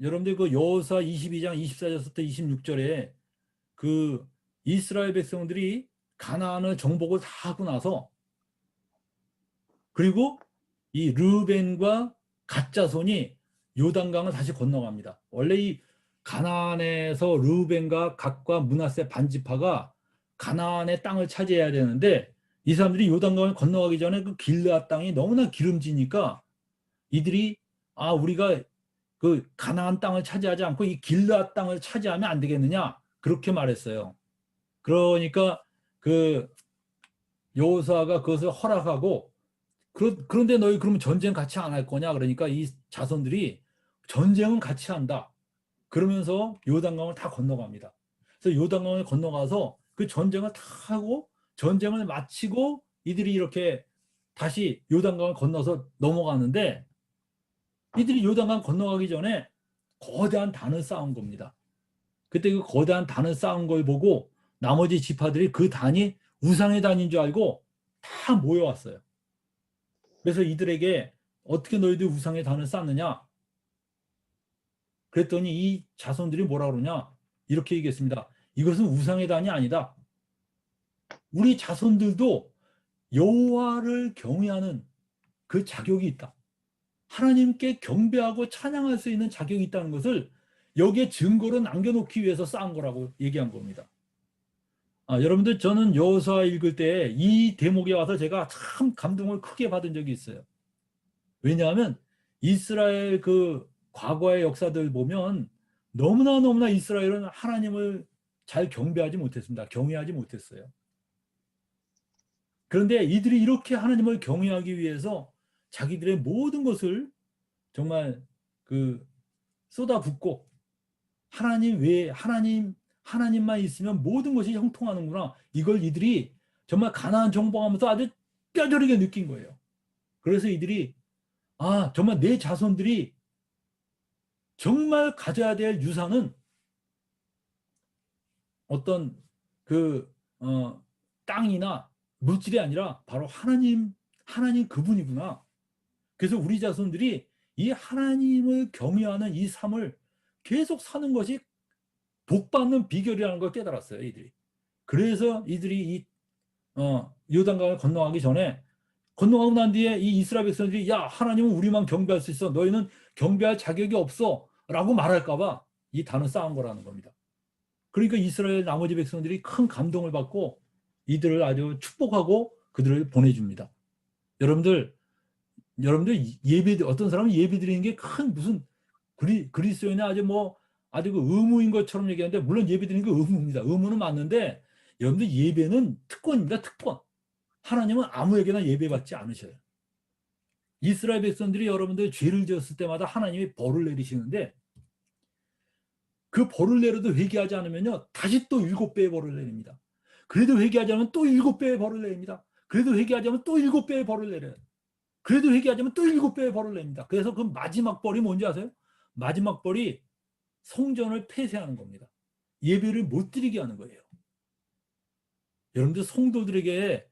여러분들 그 여호수아 22장 24절부터 26절에 그 이스라엘 백성들이 가나안을 정복을 다 하고 나서 그리고 이 르벤과 갓 자손이 요단강을 다시 건너갑니다. 원래 이 가나안에서 르벤과 갓과 므낫세 반지파가 가나안의 땅을 차지해야 되는데 이 사람들이 요단강을 건너가기 전에 그 길르앗 땅이 너무나 기름지니까 이들이 우리가 그 가나안 땅을 차지하지 않고 이 길르앗 땅을 차지하면 안 되겠느냐 그렇게 말했어요. 그러니까 그 여호수아가 그것을 허락하고 그런데 너희 그러면 전쟁 같이 안 할 거냐 그러니까 이 자손들이 전쟁은 같이 한다. 그러면서 요단강을 다 건너갑니다. 그래서 요단강을 건너가서 그 전쟁을 다 하고 전쟁을 마치고 이들이 이렇게 다시 요단강을 건너서 넘어가는데 이들이 요단강 건너가기 전에 거대한 단을 쌓은 겁니다. 그때 그 거대한 단을 쌓은 걸 보고 나머지 지파들이 그 단이 우상의 단인 줄 알고 다 모여왔어요. 그래서 이들에게 어떻게 너희들 우상의 단을 쌓느냐? 그랬더니 이 자손들이 뭐라 그러냐? 이렇게 얘기했습니다. 이것은 우상의 단이 아니다. 우리 자손들도 여호와를 경외하는 그 자격이 있다. 하나님께 경배하고 찬양할 수 있는 자격이 있다는 것을 여기에 증거로 남겨놓기 위해서 쌓은 거라고 얘기한 겁니다. 여러분들 저는 여호수아 읽을 때 이 대목에 와서 제가 참 감동을 크게 받은 적이 있어요. 왜냐하면 이스라엘 그 과거의 역사들 보면 너무나 이스라엘은 하나님을 잘 경배하지 못했습니다. 경외하지 못했어요. 그런데 이들이 이렇게 하나님을 경외하기 위해서 자기들의 모든 것을 정말 그 쏟아붓고 하나님 외에 하나님 하나님만 있으면 모든 것이 형통하는구나. 이걸 이들이 정말 가나안 정복하면서 아주 뼈저리게 느낀 거예요. 그래서 이들이 정말 내 자손들이 정말 가져야 될 유산은 어떤 그 땅이나 물질이 아니라 바로 하나님 그분이구나. 그래서 우리 자손들이 이 하나님을 경외하는 이 삶을 계속 사는 것이 복받는 비결이라는 걸 깨달았어요, 이들이. 그래서 이들이 이 요단강을 건너가기 전에, 건너가고 난 뒤에 이 이스라엘 백성들이 야, 하나님은 우리만 경배할 수 있어, 너희는 경배할 자격이 없어 라고 말할까봐 이 단을 쌓은 거라는 겁니다. 그러니까 이스라엘 나머지 백성들이 큰 감동을 받고 이들을 아주 축복하고 그들을 보내줍니다. 여러분들 예배, 어떤 사람은 예배 드리는 게 큰 무슨 그리스도인의 아주 그 의무인 것처럼 얘기하는데, 물론 예배 드리는 게 의무입니다. 의무는 맞는데 여러분들 예배는 특권입니다. 특권. 하나님은 아무에게나 예배받지 않으셔요. 이스라엘 백성들이 여러분들 죄를 지었을 때마다 하나님이 벌을 내리시는데, 그 벌을 내려도 회개하지 않으면요 다시 또 7배의 벌을 내립니다. 그래도 회개하지 않으면 또 7배의 벌을 내립니다. 그래도 회개하지 않으면 또 7배의 벌을 내려요. 그래도 회개하자면 또 7배의 벌을 냅니다. 그래서 그 마지막 벌이 뭔지 아세요? 마지막 벌이 성전을 폐쇄하는 겁니다. 예배를 못 드리게 하는 거예요. 여러분들 성도들에게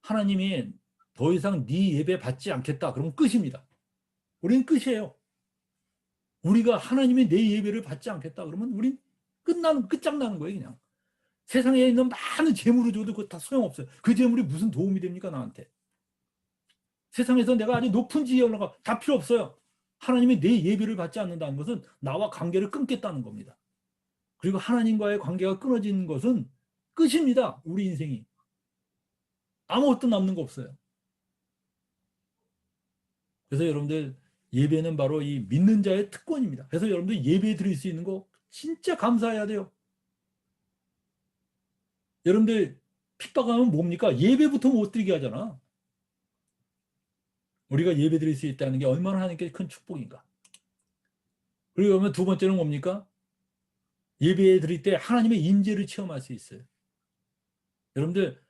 하나님이 더 이상 네 예배 받지 않겠다 그러면 끝입니다. 우리는 끝이에요. 우리가 하나님이 내 예배를 받지 않겠다 그러면 우린 끝장나는 거예요. 그냥 세상에 있는 많은 재물을 줘도 그거 다 소용없어요. 그 재물이 무슨 도움이 됩니까 나한테? 세상에서 내가 아주 높은 지위에 올라가 다 필요 없어요. 하나님이 내 예배를 받지 않는다는 것은 나와 관계를 끊겠다는 겁니다. 그리고 하나님과의 관계가 끊어지는 것은 끝입니다. 우리 인생이. 아무것도 남는 거 없어요. 그래서 여러분들 예배는 바로 이 믿는 자의 특권입니다. 그래서 여러분들 예배 드릴 수 있는 거 진짜 감사해야 돼요. 여러분들 핍박하면 뭡니까? 예배부터 못 드리게 하잖아. 우리가 예배 드릴 수 있다는 게 얼마나 하나님께 큰 축복인가. 그리고 그러면 두 번째는 뭡니까? 예배 드릴 때 하나님의 임재를 체험할 수 있어요. 여러분들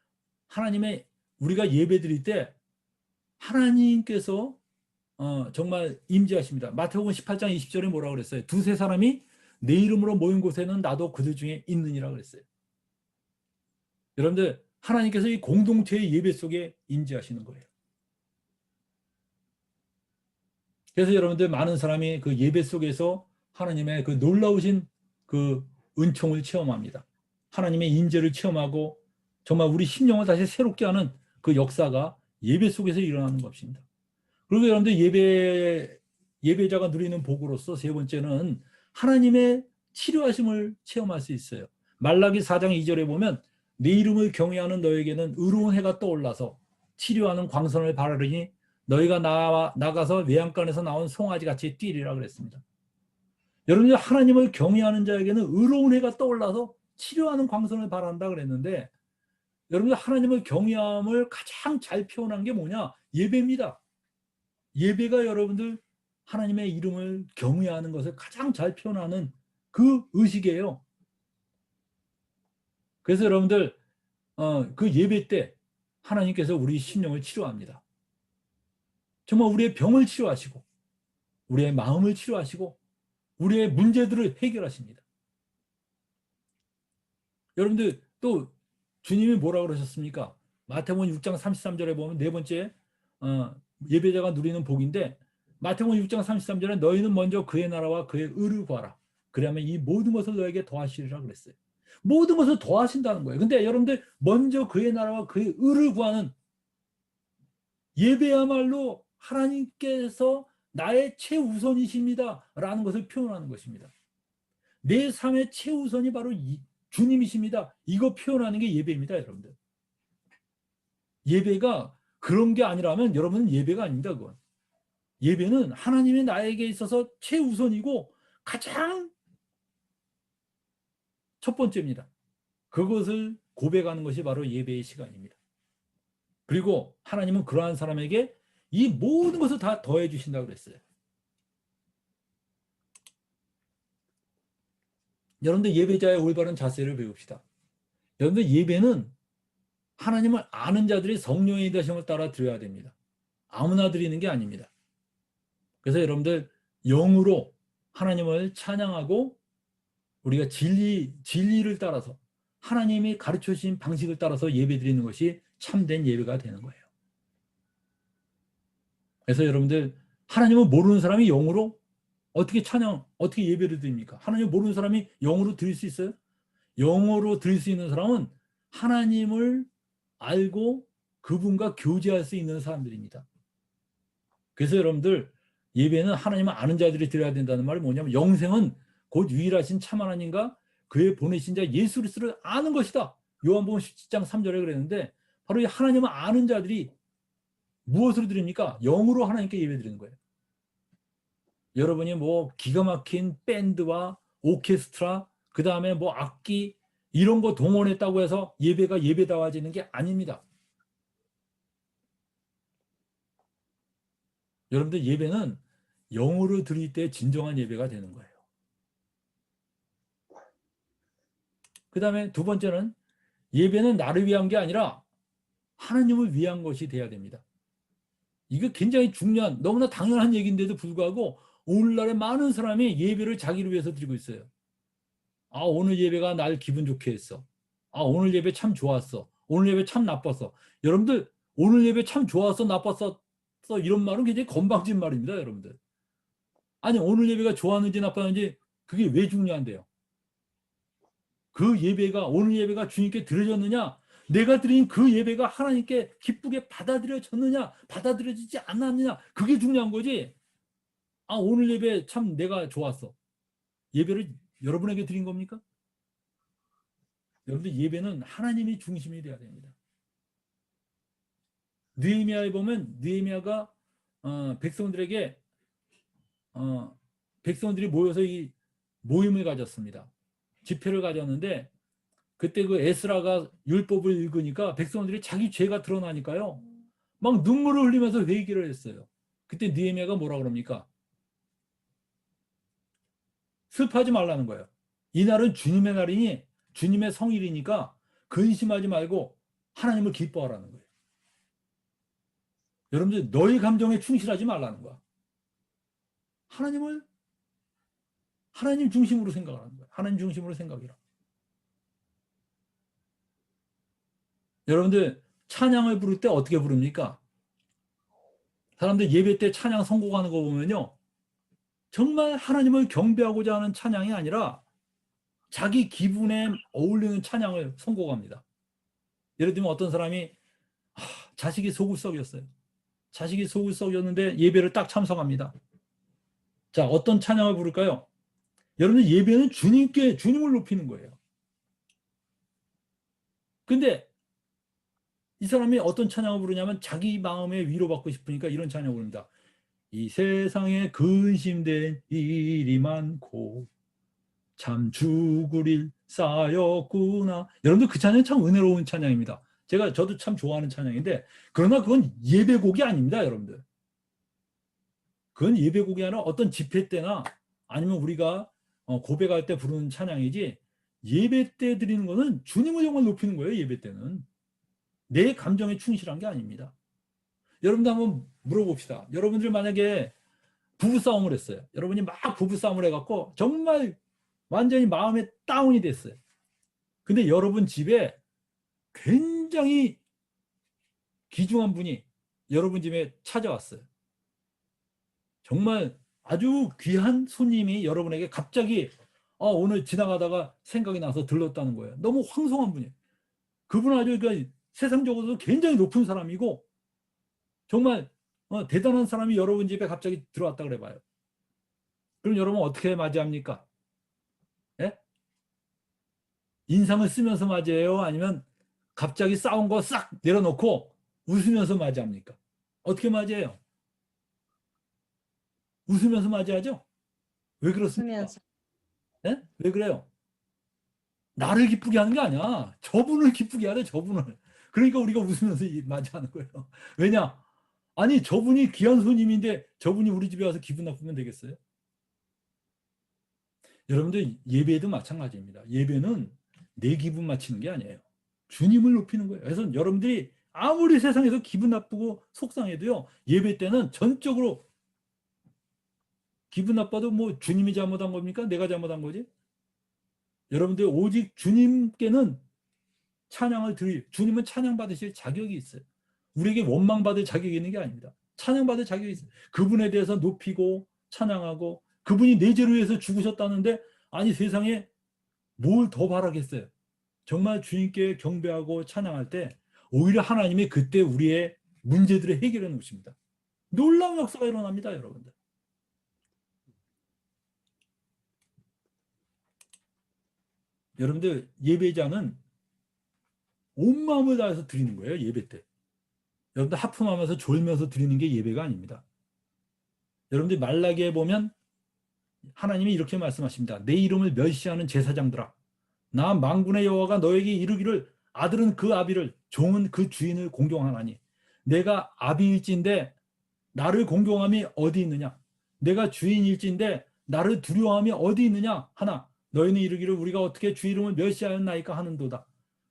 우리가 예배 드릴 때 하나님께서 정말 임재하십니다. 마태복음 18장 20절에 뭐라고 그랬어요? 두세 사람이 내 이름으로 모인 곳에는 나도 그들 중에 있느니라 그랬어요. 여러분들 하나님께서 이 공동체의 예배 속에 임재하시는 거예요. 그래서 여러분들 많은 사람이 그 예배 속에서 하나님의 그 놀라우신 그 은총을 체험합니다. 하나님의 임재를 체험하고 정말 우리 심령을 다시 새롭게 하는 그 역사가 예배 속에서 일어나는 것입니다. 그리고 여러분들 예배자가 누리는 복으로서 세 번째는 하나님의 치료하심을 체험할 수 있어요. 말라기 4장 2절에 보면 네 이름을 경외하는 너에게는 의로운 해가 떠올라서 치료하는 광선을 바라리니 너희가 나가서 외양간에서 나온 송아지 같이 뛰리라 그랬습니다. 여러분들 하나님을 경외하는 자에게는 의로운 해가 떠올라서 치료하는 광선을 바란다 그랬는데, 여러분들 하나님을 경외함을 가장 잘 표현한 게 뭐냐? 예배입니다. 예배가 여러분들 하나님의 이름을 경외하는 것을 가장 잘 표현하는 그 의식이에요. 그래서 여러분들 그 예배 때 하나님께서 우리 심령을 치료합니다. 정말 우리의 병을 치료하시고 우리의 마음을 치료하시고 우리의 문제들을 해결하십니다. 여러분들 또 주님이 뭐라고 그러셨습니까? 마태복음 6장 33절에 보면 네 번째 예배자가 누리는 복인데, 마태복음 6장 33절에 너희는 먼저 그의 나라와 그의 의를 구하라. 그러면 이 모든 것을 너에게 더하시리라 그랬어요. 모든 것을 더하신다는 거예요. 근데 여러분들 먼저 그의 나라와 그의 의를 구하는 예배야말로 하나님께서 나의 최우선이십니다 라는 것을 표현하는 것입니다. 내 삶의 최우선이 바로 주님이십니다. 이거 표현하는 게 예배입니다. 여러분들 예배가 그런 게 아니라면 여러분은 예배가 아닙니다. 그건 예배는 하나님이 나에게 있어서 최우선이고 가장 첫 번째입니다. 그것을 고백하는 것이 바로 예배의 시간입니다. 그리고 하나님은 그러한 사람에게 이 모든 것을 다 더해 주신다고 그랬어요. 여러분들 예배자의 올바른 자세를 배웁시다. 여러분들 예배는 하나님을 아는 자들이 성령의 인도하심을 따라 드려야 됩니다. 아무나 드리는 게 아닙니다. 그래서 여러분들 영으로 하나님을 찬양하고 우리가 진리를 따라서 하나님이 가르쳐 주신 방식을 따라서 예배 드리는 것이 참된 예배가 되는 거예요. 그래서 여러분들 하나님을 모르는 사람이 영으로 어떻게 예배를 드립니까? 하나님을 모르는 사람이 영으로 드릴 수 있어요? 영어로 드릴 수 있는 사람은 하나님을 알고 그분과 교제할 수 있는 사람들입니다. 그래서 여러분들 예배는 하나님을 아는 자들이 드려야 된다는 말이 뭐냐면 영생은 곧 유일하신 참 하나님과 그의 보내신 자 예수 그리스도를 아는 것이다. 요한복음 17장 3절에 그랬는데 바로 이 하나님을 아는 자들이 무엇으로 드립니까? 영으로 하나님께 예배 드리는 거예요. 여러분이 뭐 기가 막힌 밴드와 오케스트라 그 다음에 뭐 악기 이런 거 동원했다고 해서 예배가 예배다워지는 게 아닙니다. 여러분들 예배는 영으로 드릴 때 진정한 예배가 되는 거예요. 그 다음에 두 번째는 예배는 나를 위한 게 아니라 하나님을 위한 것이 돼야 됩니다. 이거 굉장히 중요한 너무나 당연한 얘기인데도 불구하고 오늘날에 많은 사람이 예배를 자기를 위해서 드리고 있어요. 아, 오늘 예배가 날 기분 좋게 했어. 아, 오늘 예배 참 좋았어. 오늘 예배 참 나빴어. 여러분들 오늘 예배 참 좋았어 나빴어 이런 말은 굉장히 건방진 말입니다. 여러분들. 아니 오늘 예배가 좋았는지 나빴는지 그게 왜 중요한데요? 그 예배가 오늘 예배가 주님께 드려졌느냐 내가 드린 그 예배가 하나님께 기쁘게 받아들여졌느냐 받아들여지지 않았느냐 그게 중요한 거지. 아 오늘 예배 참 내가 좋았어. 예배를 여러분에게 드린 겁니까? 여러분들 예배는 하나님이 중심이 돼야 됩니다. 느헤미야에 보면 느헤미야가 백성들에게 백성들이 모여서 이 모임을 가졌습니다. 집회를 가졌는데 그때 그 에스라가 율법을 읽으니까 백성들이 자기 죄가 드러나니까요. 막 눈물을 흘리면서 회개를 했어요. 그때 느헤미야가 뭐라 그럽니까? 슬퍼하지 말라는 거예요. 이날은 주님의 날이니 주님의 성일이니까 근심하지 말고 하나님을 기뻐하라는 거예요. 여러분들 너희 감정에 충실하지 말라는 거야. 하나님 중심으로 생각하는 거야. 하나님 중심으로 생각해라. 여러분들 찬양을 부를 때 어떻게 부릅니까? 사람들 예배 때 찬양 선곡하는 거 보면요. 정말 하나님을 경배하고자 하는 찬양이 아니라 자기 기분에 어울리는 찬양을 선곡합니다. 예를 들면 어떤 사람이 자식이 속을 썩였어요. 자식이 속을 썩였는데 예배를 딱 참석합니다. 자, 어떤 찬양을 부를까요? 여러분들 예배는 주님을 높이는 거예요. 근데 이 사람이 어떤 찬양을 부르냐면 자기 마음에 위로받고 싶으니까 이런 찬양을 부릅니다. 이 세상에 근심된 일이 많고 참 죽을 일 쌓였구나. 여러분들 그 찬양 참 은혜로운 찬양입니다. 저도 참 좋아하는 찬양인데 그러나 그건 예배곡이 아닙니다. 여러분들. 그건 예배곡이 아니라 어떤 집회 때나 아니면 우리가 고백할 때 부르는 찬양이지 예배 때 드리는 거는 주님을 정말 높이는 거예요. 예배 때는. 내 감정에 충실한 게 아닙니다. 여러분들 한번 물어봅시다. 여러분들 만약에 부부싸움을 했어요. 여러분이 막 부부싸움을 해갖고 정말 완전히 마음에 다운이 됐어요. 근데 여러분 집에 굉장히 귀중한 분이 여러분 집에 찾아왔어요. 정말 아주 귀한 손님이 여러분에게 갑자기 오늘 지나가다가 생각이 나서 들렀다는 거예요. 너무 황송한 분이에요. 그분은 아주 그러니까 세상적으로도 굉장히 높은 사람이고 정말 대단한 사람이 여러분 집에 갑자기 들어왔다 그래 봐요. 그럼 여러분 어떻게 맞이합니까? 예? 인상을 쓰면서 맞이해요? 아니면 갑자기 싸운 거 싹 내려놓고 웃으면서 맞이합니까? 어떻게 맞이해요? 웃으면서 맞이하죠? 왜 그렇습니까? 예? 왜 그래요? 나를 기쁘게 하는 게 아니야. 저분을 기쁘게 하래, 저분을. 그러니까 우리가 웃으면서 맞이하는 거예요. 왜냐? 아니, 저분이 귀한 손님인데 저분이 우리 집에 와서 기분 나쁘면 되겠어요? 여러분들 예배도 마찬가지입니다. 예배는 내 기분 맞추는 게 아니에요. 주님을 높이는 거예요. 그래서 여러분들이 아무리 세상에서 기분 나쁘고 속상해도요, 예배 때는 전적으로 기분 나빠도 뭐 주님이 잘못한 겁니까? 내가 잘못한 거지? 여러분들 오직 주님께는 찬양을 주님은 찬양 받으실 자격이 있어요. 우리에게 원망 받을 자격이 있는 게 아닙니다. 찬양 받을 자격이 있어요. 그분에 대해서 높이고 찬양하고, 그분이 내 죄를 위해서 죽으셨다는데, 아니 세상에 뭘 더 바라겠어요. 정말 주님께 경배하고 찬양할 때 오히려 하나님이 그때 우리의 문제들을 해결해 놓으십니다. 놀라운 역사가 일어납니다, 여러분들. 여러분들 예배자는 온 마음을 다해서 드리는 거예요, 예배 때. 여러분들 하품하면서 졸면서 드리는 게 예배가 아닙니다. 여러분들 말라기에 보면 하나님이 이렇게 말씀하십니다. 내 이름을 멸시하는 제사장들아, 나 만군의 여호와가 너에게 이르기를 아들은 그 아비를, 종은 그 주인을 공경하나니 내가 아비일진데 나를 공경함이 어디 있느냐? 내가 주인일진데 나를 두려워함이 어디 있느냐? 하나 너희는 이르기를 우리가 어떻게 주 이름을 멸시하였나이까 하는도다.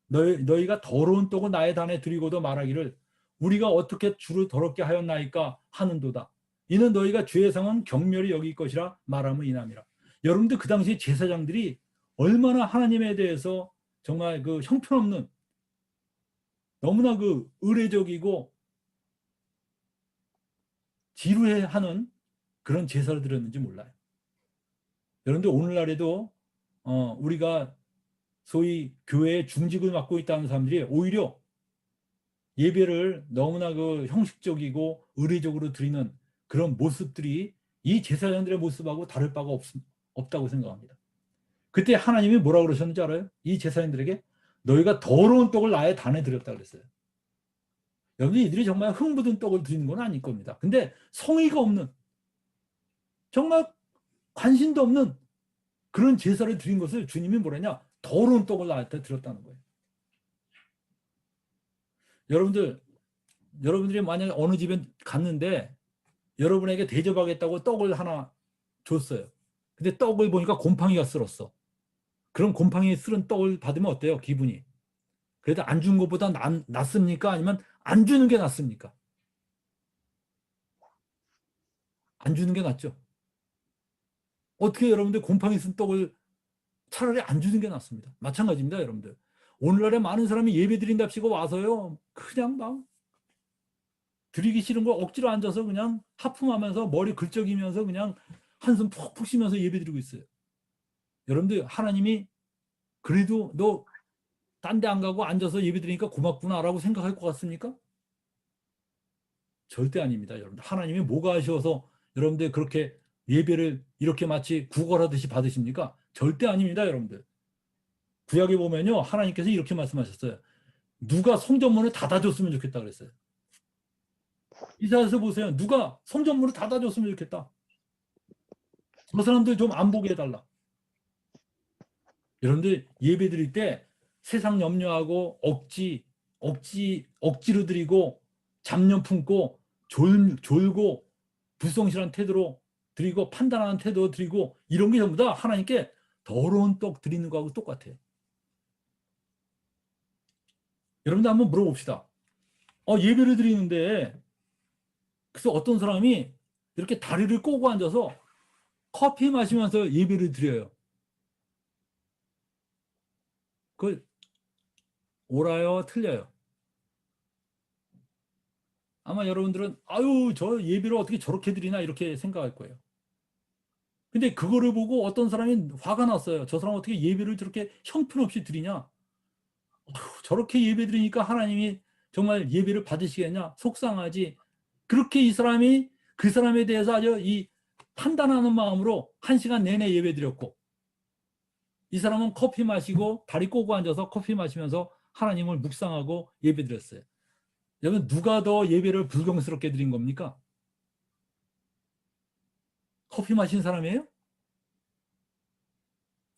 너희가 더러운 떡을 나의 단에 드리고도 말하기를 우리가 어떻게 주를 더럽게 하였나이까 하는도다. 이는 너희가 주의 성은 경멸히 여길 것이라 말함을 이남이라. 여러분들 그 당시 제사장들이 얼마나 하나님에 대해서 정말 그 형편없는, 너무나 그 의례적이고 지루해하는 그런 제사를 드렸는지 몰라요. 여러분들 오늘날에도 우리가 소위 교회의 중직을 맡고 있다는 사람들이 오히려 예배를 너무나 그 형식적이고 의례적으로 드리는 그런 모습들이 이 제사장들의 모습하고 다를 바가 없다고 생각합니다. 그때 하나님이 뭐라고 그러셨는지 알아요? 이 제사장들에게 너희가 더러운 떡을 나의 단에 드렸다 그랬어요. 여러분 이들이 정말 흥 묻은 떡을 드리는 건 아닐 겁니다. 근데 성의가 없는, 정말 관심도 없는 그런 제사를 드린 것을 주님이 뭐라냐? 더러운 떡을 나한테 드렸다는 거예요. 여러분들이 만약에 어느 집에 갔는데 여러분에게 대접하겠다고 떡을 하나 줬어요. 근데 떡을 보니까 곰팡이가 쓸었어. 그럼 곰팡이 쓸은 떡을 받으면 어때요? 기분이. 그래도 안 준 것보다 낫습니까? 아니면 안 주는 게 낫습니까? 안 주는 게 낫죠. 어떻게 여러분들 곰팡이 쓴 떡을 차라리 안 주는 게 낫습니다. 마찬가지입니다, 여러분들. 오늘날에 많은 사람이 예배 드린답시고 와서요, 그냥 막 드리기 싫은 거 억지로 앉아서 그냥 하품하면서 머리 긁적이면서 그냥 한숨 푹푹 쉬면서 예배 드리고 있어요. 여러분들 하나님이 그래도 너 딴 데 안 가고 앉아서 예배 드리니까 고맙구나라고 생각할 것 같습니까? 절대 아닙니다, 여러분들. 하나님이 뭐가 아쉬워서 여러분들 그렇게 예배를 이렇게 마치 구걸하듯이 받으십니까? 절대 아닙니다, 여러분들. 구약에 보면요, 하나님께서 이렇게 말씀하셨어요. 누가 성전문을 닫아줬으면 좋겠다 그랬어요. 이사야서 보세요. 누가 성전문을 닫아줬으면 좋겠다. 저 사람들 좀 안 보게 해달라. 여러분들 예배 드릴 때 세상 염려하고 억지로 드리고 잡념 품고 졸고 불성실한 태도로 드리고 판단하는 태도로 드리고 이런 게 전부 다 하나님께 더러운 떡 드리는 거하고 똑같아요. 여러분들 한번 물어봅시다. 예배를 드리는데 그래서 어떤 사람이 이렇게 다리를 꼬고 앉아서 커피 마시면서 예배를 드려요. 그 옳아요, 틀려요? 아마 여러분들은 아유 저 예배를 어떻게 저렇게 드리나 이렇게 생각할 거예요. 근데 그거를 보고 어떤 사람이 화가 났어요. 저 사람 어떻게 예배를 저렇게 형편없이 드리냐? 저렇게 예배 드리니까 하나님이 정말 예배를 받으시겠냐? 속상하지. 그렇게 이 사람이 그 사람에 대해서 아주 이 판단하는 마음으로 1시간 내내 예배 드렸고, 이 사람은 커피 마시고 다리 꼬고 앉아서 커피 마시면서 하나님을 묵상하고 예배 드렸어요. 여러분 누가 더 예배를 불경스럽게 드린 겁니까? 커피 마신 사람이에요?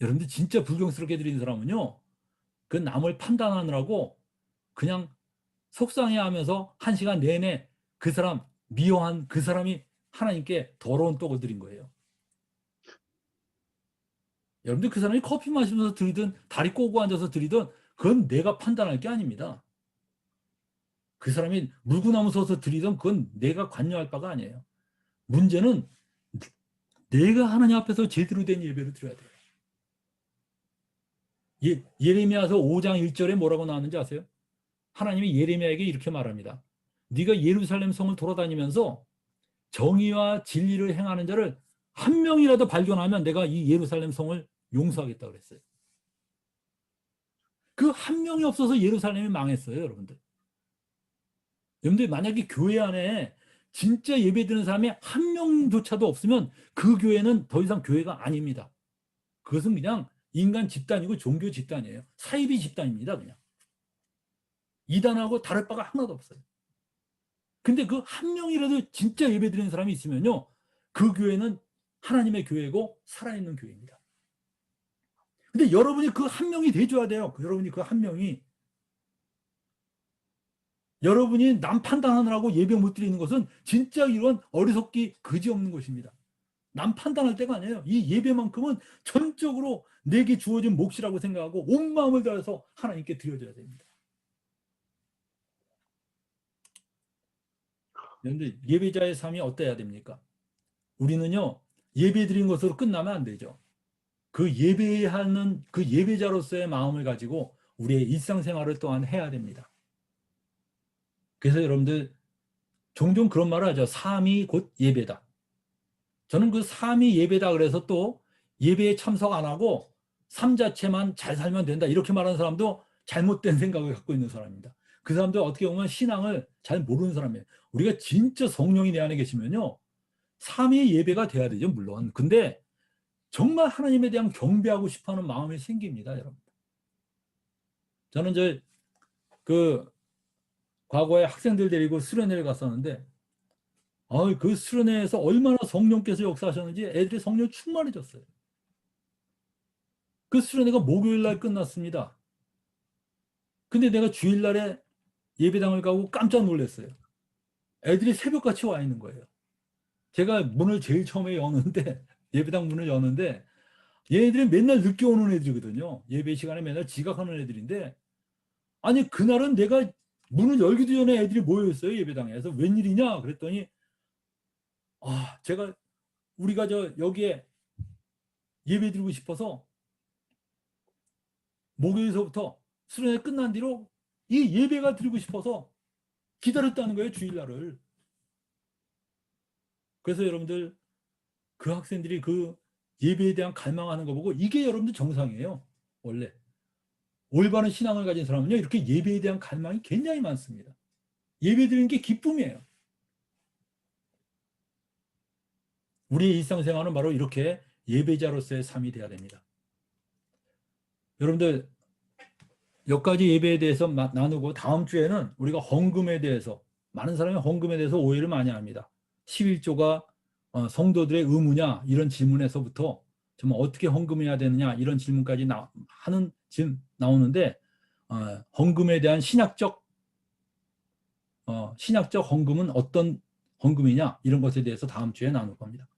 여러분들 진짜 불경스럽게 드린 사람은요, 그 남을 판단하느라고 그냥 속상해하면서 1시간 내내 그 사람 미워한 그 사람이 하나님께 더러운 떡을 드린 거예요. 여러분들 그 사람이 커피 마시면서 들이든 다리 꼬고 앉아서 들이든 그건 내가 판단할 게 아닙니다. 그 사람이 물구나무 서서 들이든 그건 내가 관여할 바가 아니에요. 문제는 내가 하나님 앞에서 제대로 된 예배를 드려야 돼요. 예레미야서 5장 1절에 뭐라고 나왔는지 아세요? 하나님이 예레미야에게 이렇게 말합니다. 네가 예루살렘 성을 돌아다니면서 정의와 진리를 행하는 자를 한 명이라도 발견하면 내가 이 예루살렘 성을 용서하겠다 그랬어요. 그 한 명이 없어서 예루살렘이 망했어요, 여러분들. 여러분들 만약에 교회 안에 진짜 예배드리는 사람이 한 명조차도 없으면 그 교회는 더 이상 교회가 아닙니다. 그것은 그냥 인간 집단이고 종교 집단이에요. 사이비 집단입니다, 그냥. 이단하고 다를 바가 하나도 없어요. 근데 그 한 명이라도 진짜 예배드리는 사람이 있으면요, 그 교회는 하나님의 교회고 살아있는 교회입니다. 근데 여러분이 그 한 명이 돼줘야 돼요. 여러분이 그 한 명이. 여러분이 남 판단하느라고 예배 못 드리는 것은 진짜 이런 어리석기 그지없는 것입니다. 남 판단할 때가 아니에요. 이 예배만큼은 전적으로 내게 주어진 몫이라고 생각하고 온 마음을 다해서 하나님께 드려줘야 됩니다. 그런데 예배자의 삶이 어때야 됩니까? 우리는요, 예배 드린 것으로 끝나면 안 되죠. 그 예배하는 그 예배자로서의 마음을 가지고 우리의 일상생활을 또한 해야 됩니다. 그래서 여러분들 종종 그런 말을 하죠. 삶이 곧 예배다. 저는 그 삶이 예배다 그래서 또 예배에 참석 안 하고 삶 자체만 잘 살면 된다 이렇게 말하는 사람도 잘못된 생각을 갖고 있는 사람입니다. 그 사람들 어떻게 보면 신앙을 잘 모르는 사람이에요. 우리가 진짜 성령이 내 안에 계시면요, 삶이 예배가 돼야 되죠, 물론. 근데 정말 하나님에 대한 경배하고 싶어하는 마음이 생깁니다, 여러분. 저는 그 과거에 학생들 데리고 수련회를 갔었는데, 그 수련회에서 얼마나 성령께서 역사하셨는지 애들이 성령 충만해졌어요. 그 수련회가 목요일 날 끝났습니다. 근데 내가 주일날에 예배당을 가고 깜짝 놀랐어요. 애들이 새벽같이 와 있는 거예요. 제가 문을 제일 처음에 여는데 예배당 문을 여는데 얘네들이 맨날 늦게 오는 애들이거든요. 예배 시간에 맨날 지각하는 애들인데, 아니 그날은 내가 문을 열기도 전에 애들이 모여있어요, 예배당에. 그래서 웬일이냐 그랬더니, 제가 우리가 여기에 예배 드리고 싶어서 목요일서부터 수련회 끝난 뒤로 이 예배가 드리고 싶어서 기다렸다는 거예요, 주일날을. 그래서 여러분들 그 학생들이 그 예배에 대한 갈망하는 거 보고 이게 여러분들 정상이에요. 원래 올바른 신앙을 가진 사람은요, 이렇게 예배에 대한 갈망이 굉장히 많습니다. 예배 드리는 게 기쁨이에요. 우리의 일상생활은 바로 이렇게 예배자로서의 삶이 돼야 됩니다. 여러분들 몇 가지 예배에 대해서 나누고, 다음 주에는 우리가 헌금에 대해서, 많은 사람이 헌금에 대해서 오해를 많이 합니다. 11조가 성도들의 의무냐 이런 질문에서부터 정말 어떻게 헌금해야 되느냐 이런 질문까지 나오는데, 헌금에 대한 신약적 헌금은 어떤 헌금이냐 이런 것에 대해서 다음 주에 나눌 겁니다.